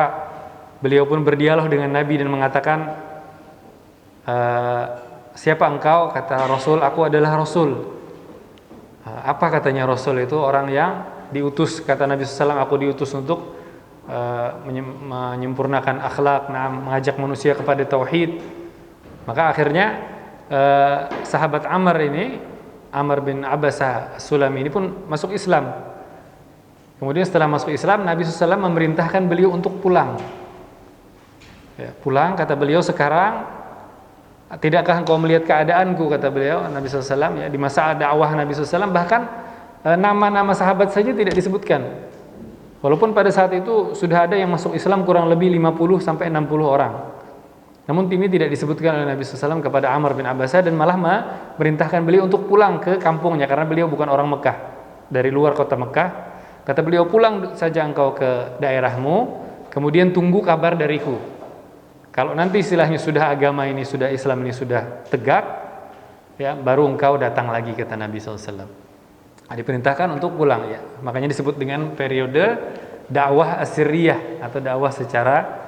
Speaker 1: beliau pun berdialog dengan Nabi dan mengatakan, "Siapa engkau?" Kata Rasul, "Aku adalah Rasul." Apa katanya Rasul itu? Orang yang diutus, kata Nabi SAW, "Aku diutus untuk menyempurnakan akhlak, mengajak manusia kepada tauhid." Maka akhirnya sahabat Amr ini, Amr bin Abasah Sulami ini pun masuk Islam. Kemudian setelah masuk Islam, Nabi SAW memerintahkan beliau untuk pulang. Ya, pulang, kata beliau, "Sekarang tidakkah engkau melihat keadaanku?" Kata beliau, Nabi SAW, ya, di masa dakwah Nabi SAW, bahkan nama-nama sahabat saja tidak disebutkan. Walaupun pada saat itu sudah ada yang masuk Islam kurang lebih 50-60 orang. Namun ini tidak disebutkan oleh Nabi SAW kepada Amr bin Abasah, dan malah memerintahkan beliau untuk pulang ke kampungnya karena beliau bukan orang Mekah, dari luar kota Mekah. Kata beliau, "Pulang saja engkau ke daerahmu, kemudian tunggu kabar dariku. Kalau nanti istilahnya sudah agama ini, sudah Islam ini sudah tegak, ya, baru engkau datang lagi," kata Nabi SAW. Diperintahkan untuk pulang, ya. Makanya disebut dengan periode dakwah as-sirriyah atau dakwah secara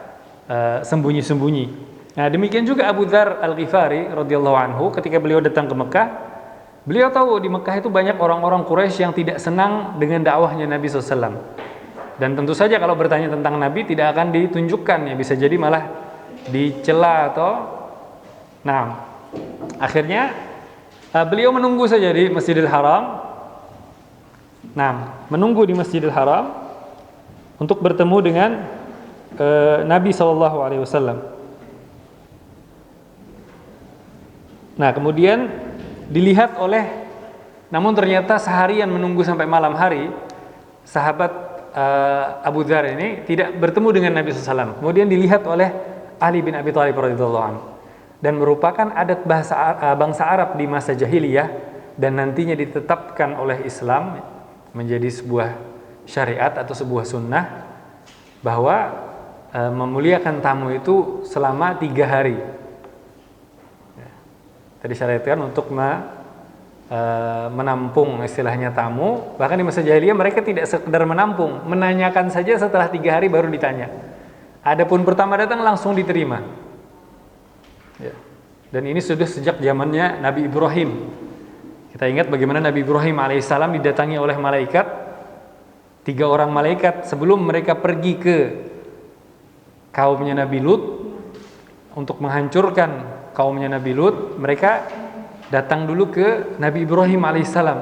Speaker 1: sembunyi-sembunyi. Nah, demikian juga Abu Dzar Al-Ghifari radhiyallahu anhu ketika beliau datang ke Mekah, beliau tahu di Mekah itu banyak orang-orang Quraisy yang tidak senang dengan dakwahnya Nabi SAW. Dan tentu saja kalau bertanya tentang Nabi tidak akan ditunjukkan, ya bisa jadi malah dicela atau akhirnya beliau menunggu saja di Masjidil Haram. Menunggu di Masjidil Haram untuk bertemu dengan Nabi SAW. Kemudian dilihat namun ternyata seharian menunggu sampai malam hari, sahabat Abu Dzar ini tidak bertemu dengan Nabi SAW. Kemudian dilihat oleh Ali bin Abi Thalib radhiyallahu anhu, dan merupakan adat bangsa Arab di masa jahiliyah dan nantinya ditetapkan oleh Islam menjadi sebuah syariat atau sebuah sunnah, bahwa memuliakan tamu itu selama 3 hari. Disyariatkan untuk menampung istilahnya tamu. Bahkan di masa jahiliyah mereka tidak sekedar menampung, menanyakan saja setelah 3 hari baru ditanya. Adapun pertama datang langsung diterima. Dan ini sudah sejak zamannya Nabi Ibrahim. Kita ingat bagaimana Nabi Ibrahim alaihissalam didatangi oleh malaikat, 3 orang malaikat sebelum mereka pergi ke kaumnya Nabi Lut untuk menghancurkan kaumnya Nabi Lut. Mereka datang dulu ke Nabi Ibrahim alaihissalam.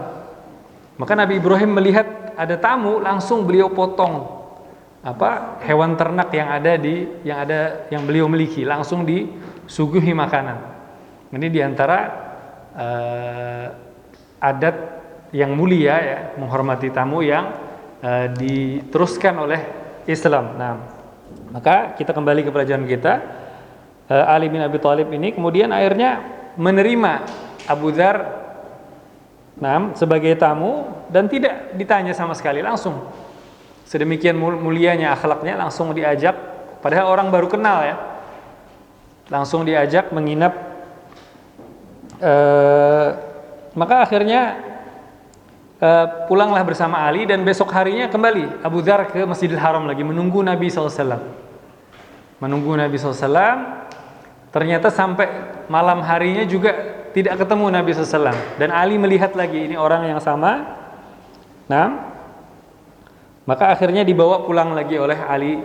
Speaker 1: Maka Nabi Ibrahim melihat ada tamu, langsung beliau potong hewan ternak yang beliau miliki, langsung disuguhi makanan. Ini diantara adat yang mulia, ya, menghormati tamu yang diteruskan oleh Islam. Maka kita kembali ke pelajaran kita. Ali bin Abi Thalib ini kemudian akhirnya menerima Abu Dzar sebagai tamu dan tidak ditanya sama sekali, langsung. Sedemikian mulianya akhlaknya, langsung diajak, padahal orang baru kenal, ya. Langsung diajak menginap. Maka akhirnya pulanglah bersama Ali, dan besok harinya kembali Abu Dzar ke Masjidil Haram lagi menunggu Nabi SAW. Ternyata sampai malam harinya juga tidak ketemu Nabi SAW. Dan Ali melihat lagi ini orang yang sama. Maka akhirnya dibawa pulang lagi oleh Ali.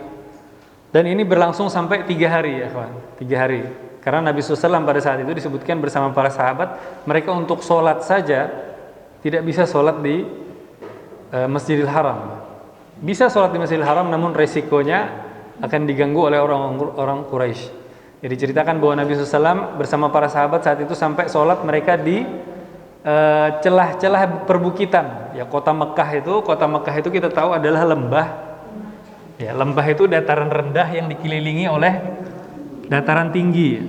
Speaker 1: Dan ini berlangsung sampai 3 hari, ya kawan. 3 hari. Karena Nabi SAW pada saat itu disebutkan bersama para sahabat, mereka untuk sholat saja tidak bisa sholat di Masjidil Haram. Bisa sholat di Masjidil Haram, namun resikonya akan diganggu oleh orang Quraisy. Jadi diceritakan bahwa Nabi SAW bersama para sahabat saat itu sampai sholat mereka di celah-celah perbukitan. Ya, kota Mekah itu kita tahu adalah lembah. Ya, lembah itu dataran rendah yang dikelilingi oleh dataran tinggi.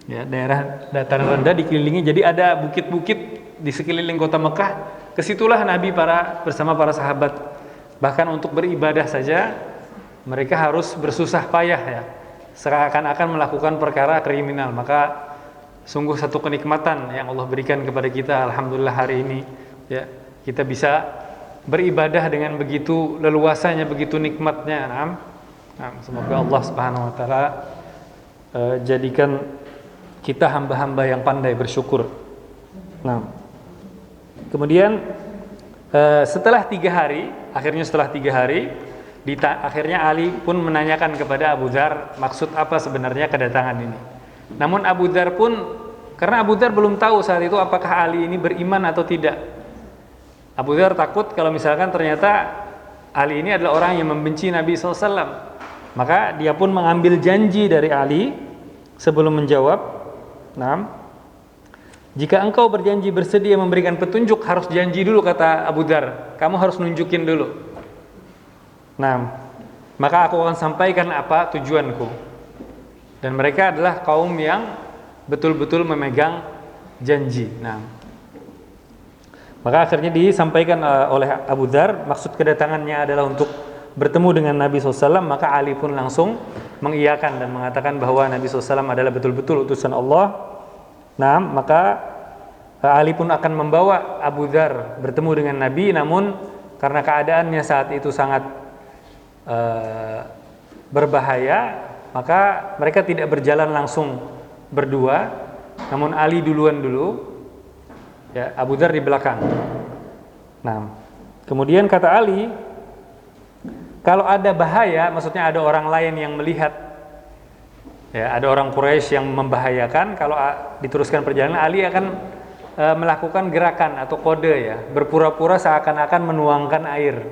Speaker 1: Ya, daerah dataran rendah dikelilingi. Jadi ada bukit-bukit di sekeliling kota Mekah. Kesitulah Nabi bersama para sahabat. Bahkan untuk beribadah saja mereka harus bersusah payah, ya. Seakan-akan melakukan perkara kriminal. Maka sungguh satu kenikmatan yang Allah berikan kepada kita. Alhamdulillah hari ini, ya, kita bisa beribadah dengan begitu leluasanya, begitu nikmatnya. Semoga Allah Subhanahu wa taala jadikan kita hamba-hamba yang pandai bersyukur. Kemudian setelah 3 hari, akhirnya Ali pun menanyakan kepada Abu Dzar maksud apa sebenarnya kedatangan ini. Namun Abu Dzar pun, karena Abu Dzar belum tahu saat itu apakah Ali ini beriman atau tidak. Abu Dzar takut kalau misalkan ternyata Ali ini adalah orang yang membenci Nabi SAW. Maka dia pun mengambil janji dari Ali sebelum menjawab. Jika engkau berjanji bersedia memberikan petunjuk, harus janji dulu, kata Abu Dzar. Kamu harus nunjukin dulu. Maka aku akan sampaikan apa tujuanku. Dan mereka adalah kaum yang betul-betul memegang janji. Maka akhirnya disampaikan oleh Abu Dzar, maksud kedatangannya adalah untuk bertemu dengan Nabi SAW. Maka Ali pun langsung mengiyakan dan mengatakan bahwa Nabi SAW adalah betul-betul utusan Allah. Maka Ali pun akan membawa Abu Dzar bertemu dengan Nabi. Namun karena keadaannya saat itu sangat berbahaya, maka mereka tidak berjalan langsung berdua, namun Ali duluan dulu, ya, Abu Dzar di belakang. Nah, kemudian kata Ali, kalau ada bahaya, maksudnya ada orang lain yang melihat, ya, ada orang Quraisy yang membahayakan, kalau diteruskan perjalanan, Ali akan melakukan gerakan atau kode, ya, berpura-pura seakan-akan menuangkan air,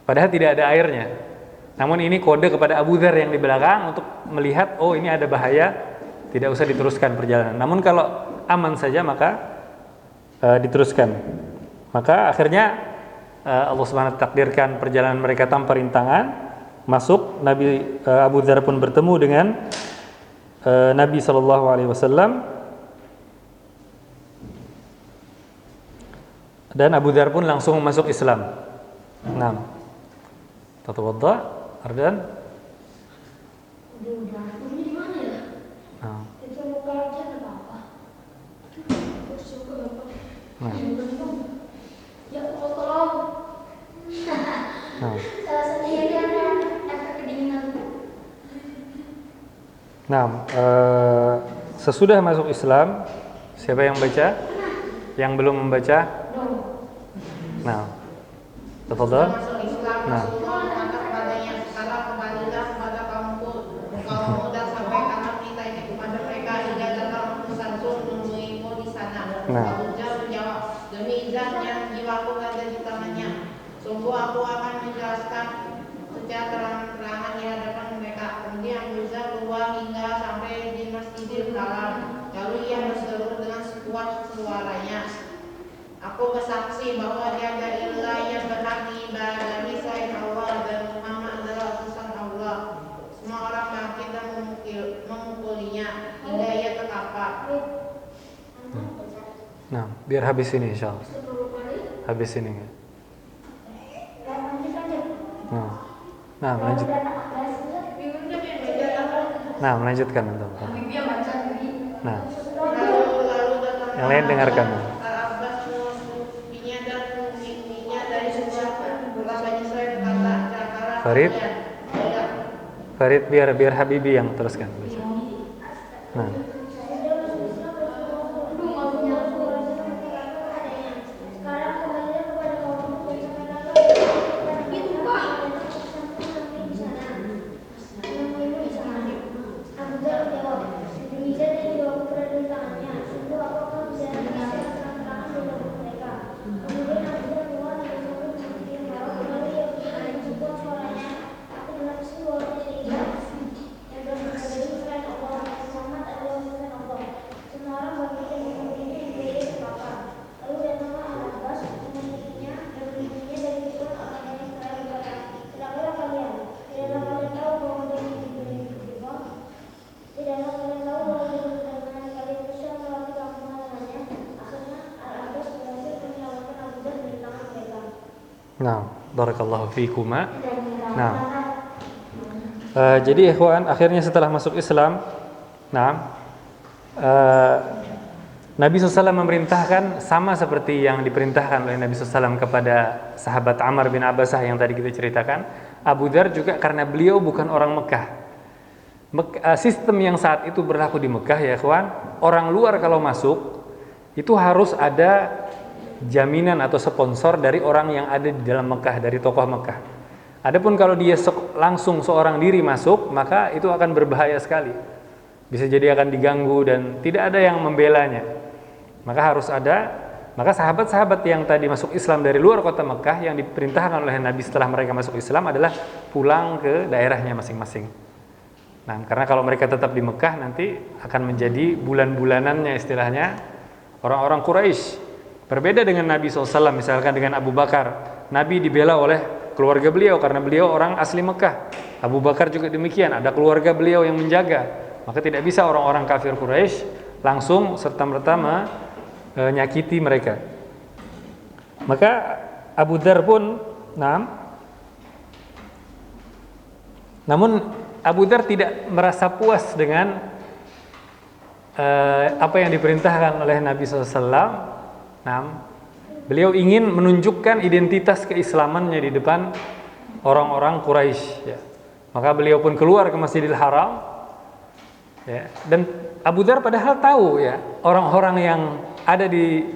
Speaker 1: padahal tidak ada airnya. Namun ini kode kepada Abu Dzar yang di belakang untuk melihat, oh ini ada bahaya, tidak usah diteruskan perjalanan. Namun kalau aman saja maka diteruskan. Maka akhirnya Allah Subhanahu wa taala takdirkan perjalanan mereka tanpa rintangan. Masuk, Nabi Abu Dzar pun bertemu dengan Nabi sallallahu alaihi wasallam. Dan Abu Dzar pun langsung masuk Islam. Nah, tatawadda, Ardan.
Speaker 2: Udah, ini di mana ya?
Speaker 1: Nah.
Speaker 2: Itu muka aja enggak apa-apa. Terus juga Bapak.
Speaker 1: Nah.
Speaker 2: Ya Allah, tolong.
Speaker 1: Nah.
Speaker 2: Salah sendiri yang efek kedinginan.
Speaker 1: Nah, sesudah masuk Islam, siapa yang baca? Yang belum membaca? Nah, tafadhal.
Speaker 4: Masuk Islam,
Speaker 1: Nah.
Speaker 4: Rasulullah berkata kepadanya, sekarang kembalilah kepada kaumku dan sampaikanlah berita ini kepada mereka hingga datang utusan menemuimu di sana.
Speaker 1: Nah.
Speaker 4: Abu Dzar menjawab, demi zat yang jiwaku ada di tangannya, sungguh aku akan menjelaskan secara terang-terangan di hadapan mereka. Kemudian Abu Dzar keluar hingga sampai di Masjidil Haram, lalu ia berseru dengan sekuat suaranya, aku bersaksi bahwa tiada ilah yang berhak diibadahi selain Allah dan Muhammad adalah utusan Allah. Semua orang bangkit dan memukulinya hingga ia terkapar.
Speaker 1: Nah, biar habis ini insyaallah. Habis ini. Nah. Nah, lanjut. Nah, melanjutkan untuk. Nah.
Speaker 4: Lalu datang
Speaker 1: Yang lain dengarkan.
Speaker 4: Al-Abbas menguskupinya dan mengiringinya dari sebuah bekas banyak saya berkata, cakaran
Speaker 1: Farid.
Speaker 4: kalian.
Speaker 1: Farid, biar Habibi yang teruskan baca. Nah. Nah, barakallahu fikuma. Nah, jadi ikhwan, akhirnya setelah masuk Islam, Nabi SAW memerintahkan sama seperti yang diperintahkan oleh Nabi SAW kepada sahabat Ammar bin Abbasah yang tadi kita ceritakan. Abu Dzar juga karena beliau bukan orang Mekah. Sistem yang saat itu berlaku di Mekah, ya ikhwan, orang luar kalau masuk itu harus ada jaminan atau sponsor dari orang yang ada di dalam Mekah, dari tokoh Mekah. Adapun kalau dia langsung seorang diri masuk, maka itu akan berbahaya sekali. Bisa jadi akan diganggu dan tidak ada yang membelanya. Maka harus ada, maka sahabat-sahabat yang tadi masuk Islam dari luar kota Mekah yang diperintahkan oleh Nabi setelah mereka masuk Islam adalah pulang ke daerahnya masing-masing. Nah, karena kalau mereka tetap di Mekah nanti akan menjadi bulan-bulanannya istilahnya orang-orang Quraisy. Berbeda dengan Nabi SAW, misalkan dengan Abu Bakar. Nabi dibela oleh keluarga beliau karena beliau orang asli Mekah. Abu Bakar juga demikian, ada keluarga beliau yang menjaga. Maka tidak bisa orang-orang kafir Quraisy langsung serta-merta menyakiti mereka. Maka Abu Dzar pun, namun Abu Dzar tidak merasa puas dengan apa yang diperintahkan oleh Nabi SAW. Beliau ingin menunjukkan identitas keislamannya di depan orang-orang Quraisy, ya. Maka beliau pun keluar ke Masjidil Haram, ya. Dan Abu Dzar padahal tahu ya orang-orang yang ada di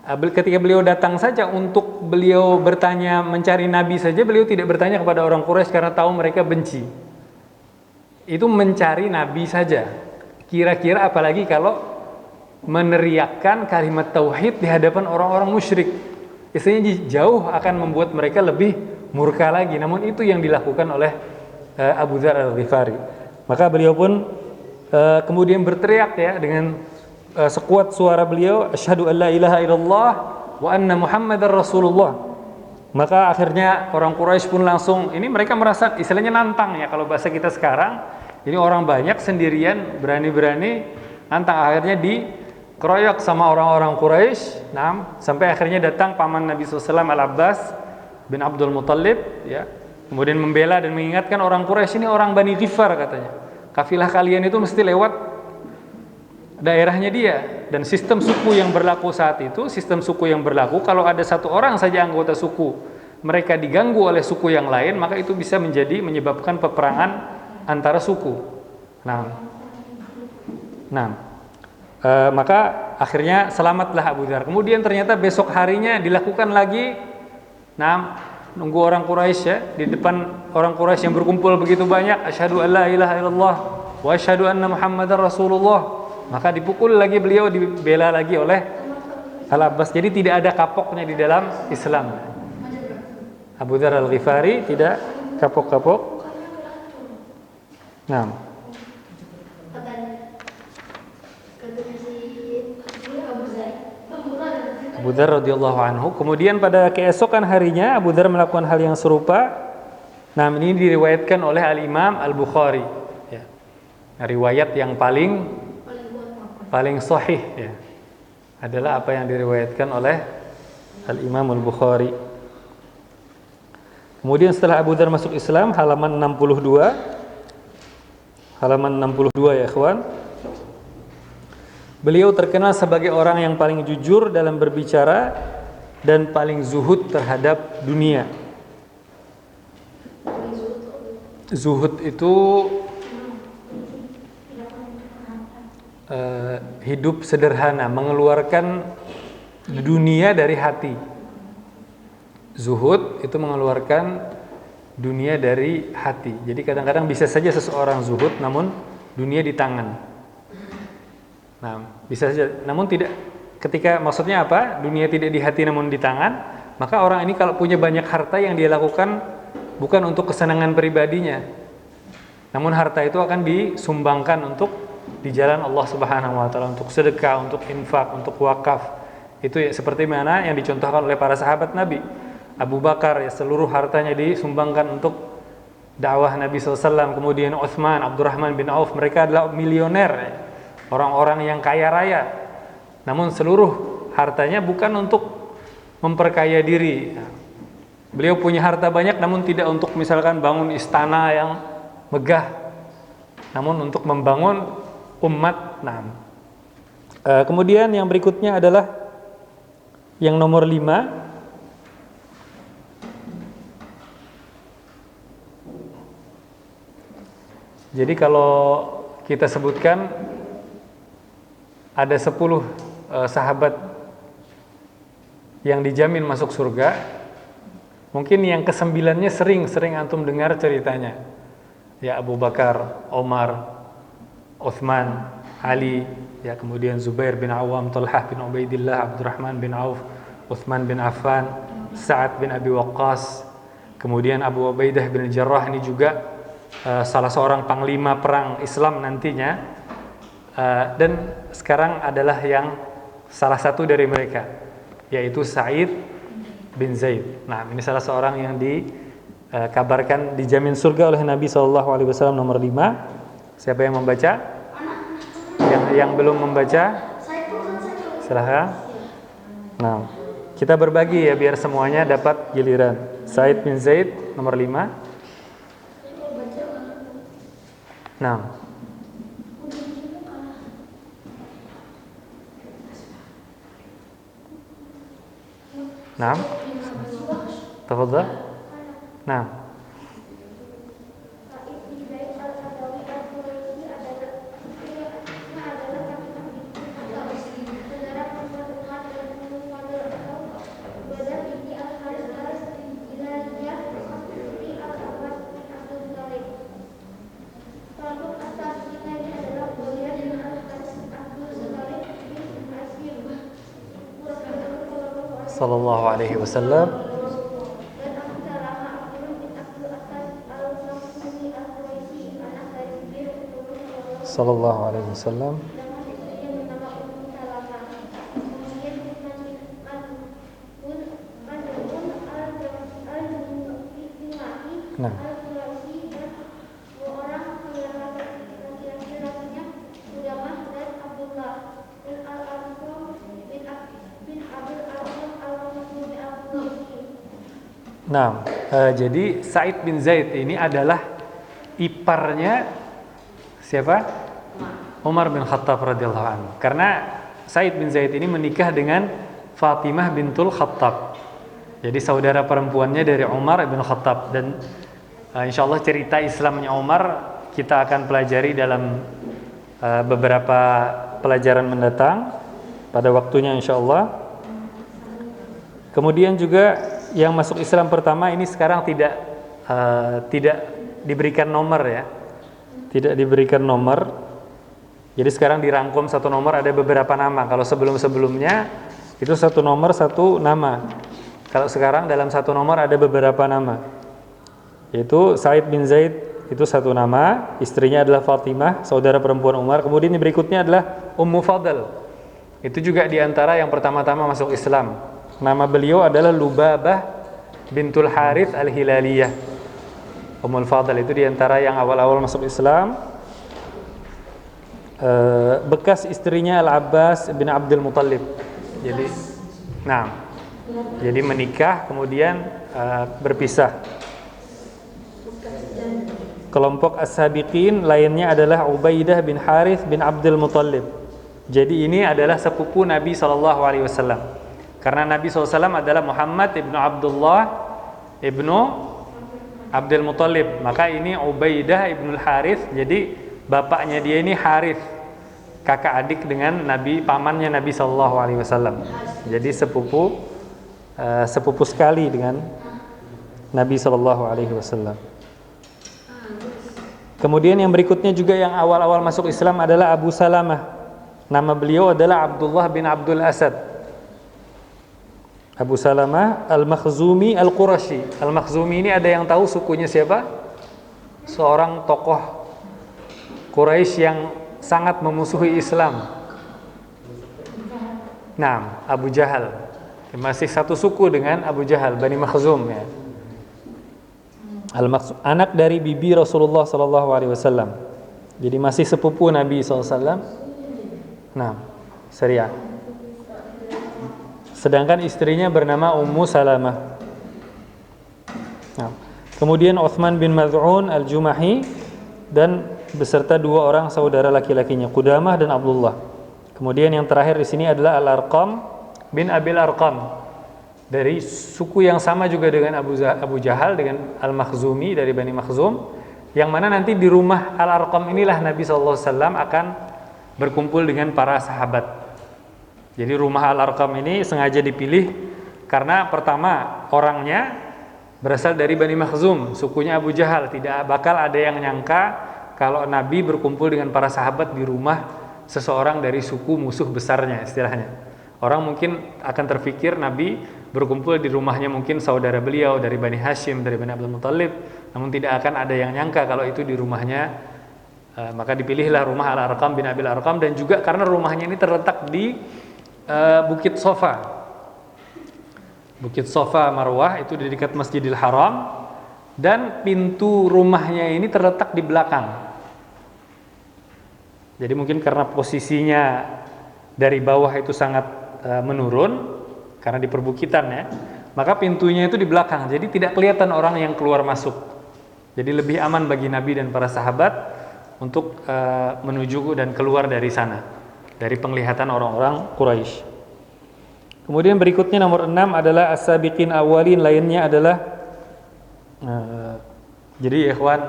Speaker 1: ketika beliau datang saja untuk beliau bertanya mencari Nabi saja, beliau tidak bertanya kepada orang Quraisy karena tahu mereka benci. Itu mencari Nabi saja. Kira-kira apalagi kalau meneriakkan kalimat tauhid di hadapan orang-orang musyrik. Istilahnya jauh akan membuat mereka lebih murka lagi. Namun itu yang dilakukan oleh Abu Dzar Al-Ghifari. Maka beliau pun kemudian berteriak ya dengan sekuat suara beliau, asyhadu an la ilaha illallah wa anna muhammadar rasulullah. Maka akhirnya orang Quraisy pun langsung, ini mereka merasa istilahnya nantang ya kalau bahasa kita sekarang. Ini orang banyak sendirian berani-berani nantang, akhirnya dikeroyok sama orang-orang Quraisy. Nah, sampai akhirnya datang paman Nabi SAW Al-Abbas bin Abdul Muttalib ya. Kemudian membela dan mengingatkan orang Quraisy, ini orang Bani Ghifar katanya. Kafilah kalian itu mesti lewat daerahnya dia, dan sistem suku yang berlaku saat itu, sistem suku yang berlaku kalau ada satu orang saja anggota suku mereka diganggu oleh suku yang lain, maka itu bisa menyebabkan peperangan antara suku. Maka akhirnya selamatlah Abu Dzar. Kemudian ternyata besok harinya dilakukan lagi. Nunggu orang Quraisy ya, di depan orang Quraisy yang berkumpul begitu banyak, asyhadu an la ilaha illallah wa asyhadu anna muhammadar rasulullah. Maka dipukul lagi beliau, dibela lagi oleh Al-Abbas. Jadi tidak ada kapoknya di dalam Islam. Abu Dzar Al-Ghifari tidak kapok-kapok. Nah, Abu Dzar radhiyallahu anhu. Kemudian pada keesokan harinya Abu Dzar melakukan hal yang serupa. Nah, ini diriwayatkan oleh Al-Imam Al-Bukhari ya. Riwayat yang paling sahih ya adalah apa yang diriwayatkan oleh Al-Imam Al-Bukhari. Kemudian setelah Abu Dzar masuk Islam, halaman 62 ya ikhwan. Beliau terkenal sebagai orang yang paling jujur dalam berbicara dan paling zuhud terhadap dunia. Zuhud itu hidup sederhana, mengeluarkan dunia dari hati. Zuhud itu mengeluarkan dunia dari hati. Jadi kadang-kadang bisa saja seseorang zuhud namun dunia di tangan. Nah, bisa saja, namun tidak, ketika maksudnya apa? Dunia tidak di hati namun di tangan, maka orang ini kalau punya banyak harta yang dia lakukan bukan untuk kesenangan pribadinya. Namun harta itu akan disumbangkan untuk di jalan Allah Subhanahu wa taala, untuk sedekah, untuk infak, untuk wakaf. Itu ya, seperti mana yang dicontohkan oleh para sahabat Nabi. Abu Bakar ya seluruh hartanya disumbangkan untuk dakwah Nabi SAW. Kemudian Utsman, Abdurrahman bin Auf, mereka adalah milioner ya. Orang-orang yang kaya raya. Namun seluruh hartanya bukan untuk memperkaya diri. Beliau punya harta banyak namun tidak untuk misalkan bangun istana yang megah, namun untuk membangun umat. Kemudian yang berikutnya adalah yang nomor 5. Jadi kalau kita sebutkan ada 10 sahabat yang dijamin masuk surga, mungkin yang ke-9-nya sering antum dengar ceritanya. Ya, Abu Bakar, Omar, Utsman, Ali, ya, kemudian Zubair bin Awam, Talhah bin Ubaidillah, Abdurrahman bin Auf, Utsman bin Affan, Sa'ad bin Abi Waqqas, kemudian Abu Ubaidah bin Jarrah, ini juga salah seorang panglima perang Islam nantinya, dan sekarang adalah yang salah satu dari mereka, yaitu Sa'id bin Zaid. Nah, ini salah seorang yang dikabarkan dijamin surga oleh Nabi SAW, nomor 5. Siapa yang membaca? Yang belum membaca? Silahkan. Nah, kita berbagi ya biar semuanya dapat giliran. Sa'id bin Zaid nomor 5. Nah, tafadhal. Nah, sallallahu alaihi wasallam,
Speaker 2: dan Abu Salamah Abdullah bin Abdul Asad al-Makhzumi al-Quraisy, anak dari Zubair bin Awwam,
Speaker 1: sallallahu alaihi wasallam.
Speaker 2: dengan istrinya bernama Ummu Salamah. Kemudian Utsman bin Maz'un al-Jumahi
Speaker 1: Nah,
Speaker 2: al-Quraisy dan dua orang laki-laki lainnya Qudamah dan Abdullah bin Al-Arqam bin Abil Arqam al-Makhzumi al-Quraisy.
Speaker 1: nah, jadi Sa'id bin Zaid ini adalah iparnya siapa? Umar bin Khattab radhiyallahu anhu. Karena Sa'id bin Zaid ini menikah dengan Fatimah bintul Khattab. Jadi saudara perempuannya dari Umar bin Khattab, dan insyaallah cerita Islamnya Umar kita akan pelajari dalam beberapa pelajaran mendatang pada waktunya insyaallah. Kemudian juga yang masuk Islam pertama ini sekarang tidak diberikan nomor ya. Tidak diberikan nomor. Jadi sekarang dirangkum satu nomor, ada beberapa nama. Kalau sebelum-sebelumnya itu satu nomor satu nama. Kalau sekarang dalam satu nomor ada beberapa nama. Yaitu Sa'id bin Zaid itu satu nama, istrinya adalah Fatimah, saudara perempuan Umar. Kemudian yang berikutnya adalah Ummu Fadl. Itu juga diantara yang pertama-tama masuk Islam. Nama beliau adalah Lubabah bintul Harith al-Hilaliyah. Ummul Fadl itu diantara yang awal-awal masuk Islam. Bekas istrinya Al-Abbas bin Abdul Muttalib. Jadi menikah kemudian berpisah. Kelompok as-sabiqin lainnya adalah Ubaidah bin Harith bin Abdul Muttalib. Jadi ini adalah sepupu Nabi SAW. Karena Nabi SAW adalah Muhammad ibnu Abdullah ibnu Abdul Muttalib. Maka ini Ubaidah ibnu Harith. Jadi bapaknya dia ini Harith, kakak adik dengan Nabi, pamannya Nabi SAW. Jadi sepupu sekali dengan Nabi SAW. Kemudian yang berikutnya juga yang awal-awal masuk Islam adalah Abu Salamah. Nama beliau adalah Abdullah bin Abdul Asad. Abu Salamah al-Makhzumi al-Qurashi. Al-Makhzumi ini ada yang tahu sukunya siapa? Seorang tokoh Quraisy yang sangat memusuhi Islam. Nah, Abu Jahal. Masih satu suku dengan Abu Jahal, Bani Makhzum ya. Anak dari bibi Rasulullah SAW. Jadi masih sepupu Nabi SAW. Nah, Syariah. Sedangkan istrinya bernama Ummu Salamah. Nah, kemudian Utsman bin Maz'un al-Jumahi dan beserta dua orang saudara laki-lakinya, Qudamah dan Abdullah. Kemudian yang terakhir di sini adalah Al-Arqam bin Abil Arqam, dari suku yang sama juga dengan Abu Jahal, dengan Al-Makhzumi dari Bani Makhzum, yang mana nanti di rumah Al-Arqam inilah Nabi SAW akan berkumpul dengan para sahabat. Jadi rumah Al-Arqam ini sengaja dipilih karena pertama orangnya berasal dari Bani Makhzum, sukunya Abu Jahal. Tidak bakal ada yang nyangka kalau Nabi berkumpul dengan para sahabat di rumah seseorang dari suku musuh besarnya, istilahnya. Orang mungkin akan terfikir Nabi berkumpul di rumahnya mungkin saudara beliau dari Bani Hashim, dari Bani Abdul Muttalib. Namun tidak akan ada yang nyangka kalau itu di rumahnya. Maka dipilihlah rumah Al-Arqam bin Abil Arqam, dan juga karena rumahnya ini terletak di Bukit Sofa. Bukit Sofa Marwah itu di dekat Masjidil Haram, dan pintu rumahnya ini terletak di belakang. Jadi mungkin karena posisinya dari bawah itu sangat menurun karena di perbukitan ya, maka pintunya itu di belakang. Jadi tidak kelihatan orang yang keluar masuk. Jadi lebih aman bagi Nabi dan para sahabat untuk menuju dan keluar dari sana, dari penglihatan orang-orang Quraisy. Kemudian berikutnya nomor 6 adalah as-sabiqin awalin, lainnya adalah jadi ikhwan,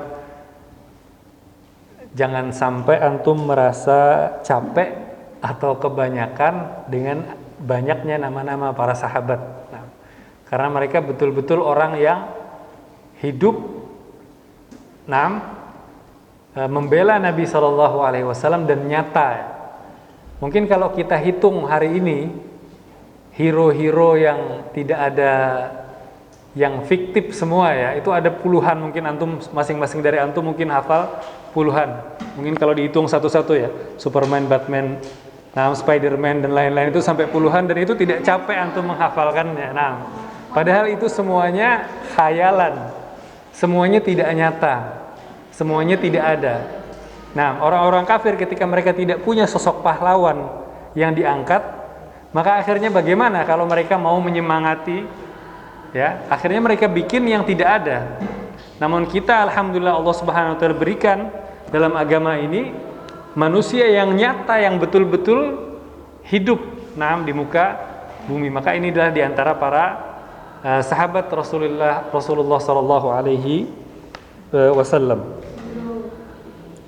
Speaker 1: jangan sampai antum merasa capek atau kebanyakan dengan banyaknya nama-nama para sahabat. Nah, karena mereka betul-betul orang yang hidup membela Nabi SAW dan nyata. Mungkin kalau kita hitung hari ini hero-hero yang tidak ada, yang fiktif semua ya, itu ada puluhan, mungkin antum masing-masing dari antum mungkin hafal puluhan. Mungkin kalau dihitung satu-satu ya, Superman, Batman, Spiderman dan lain-lain itu sampai puluhan, dan itu tidak capek antum menghafalkannya. Padahal itu semuanya khayalan, semuanya tidak nyata, semuanya tidak ada. Orang-orang kafir ketika mereka tidak punya sosok pahlawan yang diangkat, maka akhirnya bagaimana kalau mereka mau menyemangati? Ya, akhirnya mereka bikin yang tidak ada. Namun kita alhamdulillah Allah Subhanahu wa taala berikan dalam agama ini manusia yang nyata, yang betul-betul hidup di muka bumi. Maka ini adalah diantara para sahabat Rasulullah sallallahu alaihi wasallam.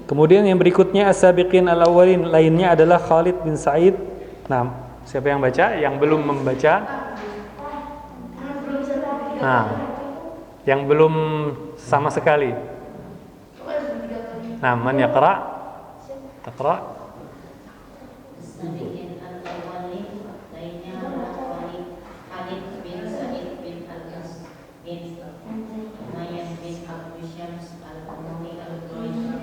Speaker 1: Kemudian yang berikutnya as-sabiqin al-awwalin, lainnya adalah Khalid bin Sa'id. Siapa yang baca? Yang belum membaca? Yang belum sama sekali. Man yaqra? Taqra?
Speaker 5: As-sabiqin al-awwalin, lainnya adalah Khalid bin Sa'id bin Al-As bin Umayyah bin Abu Syams al-Umami al-Quraisy.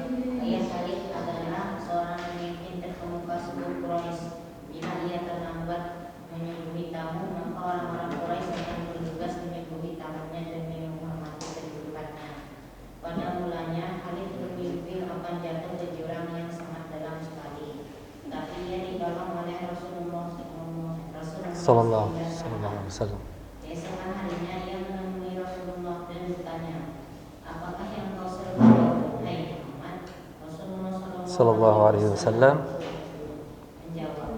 Speaker 5: Khalid adalah seorang pemimpin terkemuka suku Quraisy. Bila ia terlambat menyuguhi tamu, maka orang-orang Quraisy akan bertugas menyuguhi tamunya demi menghormati kedudukannya. Pada mulanya Khalid bermimpi akan jatuh ke jurang yang sangat dalam sekali, tapi ia ditolong oleh Rasulullah
Speaker 1: sallallahu alaihi wasallam.
Speaker 5: Keesokan harinya ia menemui Rasulullah dan bertanya, apakah yang kau seru, hai Muhammad? Rasulullah
Speaker 1: sallallahu alaihi wasallam
Speaker 5: menjawab,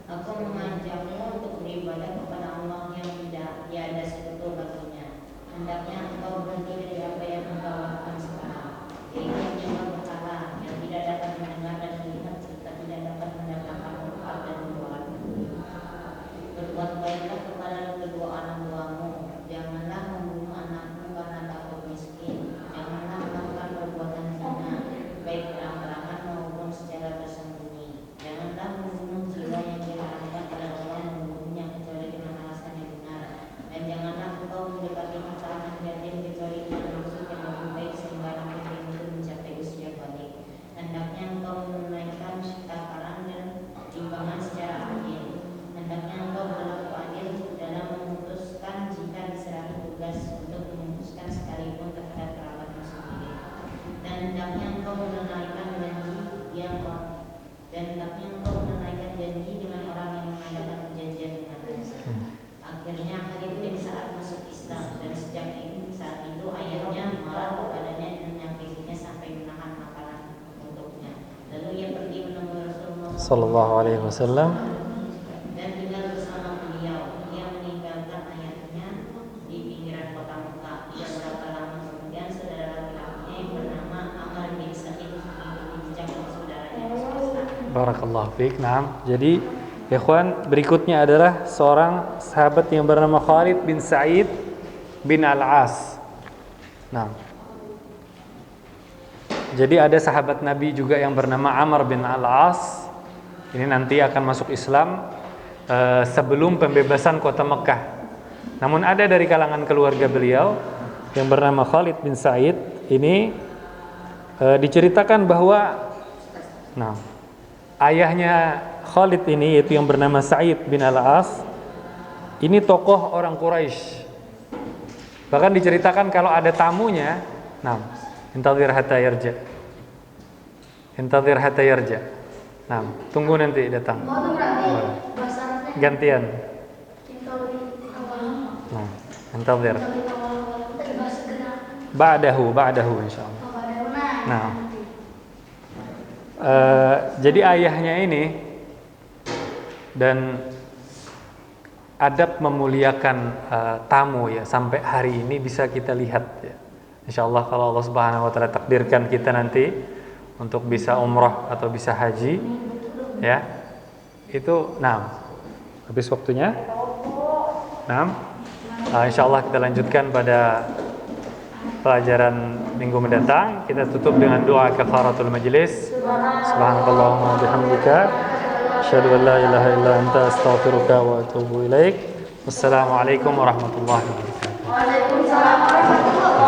Speaker 5: aku mengajakmu untuk beribadah kepada Allah yang tidak tiada sekutu baginya. Hendaknya engkau berhenti dari apa yang engkau lakukan sekarang, yaitu menyembah berhala yang tidak dapat mendengar dan melihat serta tidak dapat mendatangkan manfaat dan mudarat. Berbuat baiklah kepada kedua orang tuamu, janganlah membunuh anakmu karena takut miskin, janganlah melakukan perbuatan zina, baik terang-terangan maupun secara tersembunyi. Janganlah membunuh jiwa yang diharamkan oleh Allah membunuhnya kecuali dengan alasan yang benar, dan janganlah engkau mendekati pasangan yatim kecuali dengan maksud yang lebih baik sehingga anak yatim itu mencapai usia balik. Hendaknya engkau menunaikan kafaran dan timbangan secara adil. Hendaknya engkau berlaku adil dalam memutuskan jika diserahi tugas untuk memutuskan sekalipun terhadap kerabatmu sendiri. Dan hendaknya engkau menunaikan janji dengan orang yang mengadakan perjanjian denganmu. Akhirnya Khalid bin Sa'ad masuk Islam, dan sejak saat itu ayahnya marah kepadanya dan menyakitinya sampai menahan makanan untuknya. Lalu ia pergi menemui Rasulullah
Speaker 1: sallallahu alaihi wasallam
Speaker 5: dan tinggal bersama beliau. Ia meninggalkan ayahnya di pinggiran kota Mekah. Tidak berapa lama kemudian saudara laki-lakinya yang bernama Amr bin Sa'id mengikuti jejak saudaranya masuk Islam.
Speaker 1: Barakallahu fiik. Jadi ikhwan, berikutnya adalah seorang sahabat yang bernama Khalid bin Sa'id bin Al-As. Jadi ada sahabat Nabi juga yang bernama Amr bin Al-As. Ini nanti akan masuk Islam sebelum pembebasan kota Mekah. Namun ada dari kalangan keluarga beliau yang bernama Khalid bin Sa'id. Ini diceritakan bahwa ayahnya Khalid ini, yaitu yang bernama Sa'id bin Al-As, ini tokoh orang Quraisy. Bahkan diceritakan kalau ada tamunya, intadhir hatta yarja. Intadhir hatta yarja. Tunggu nanti datang. Gantian. Intadhir. Ba'dahu insyaallah. Jadi ayahnya ini, dan adab memuliakan tamu ya, sampai hari ini bisa kita lihat ya. Insyaallah kalau Allah Subhanahu wa taala takdirkan kita nanti untuk bisa umrah atau bisa haji ya, itu habis waktunya. Insyaallah kita lanjutkan pada pelajaran minggu mendatang. Kita tutup dengan doa kafaratul majlis. Subhanakallahumma wa bihamdika Asyhadu an la ilaha illa anta astaghfiruka wa atubu ilaik. Wassalamualaikum warahmatullahi wabarakatuh.
Speaker 2: Waalaikumsalam warahmatullahi wabarakatuh.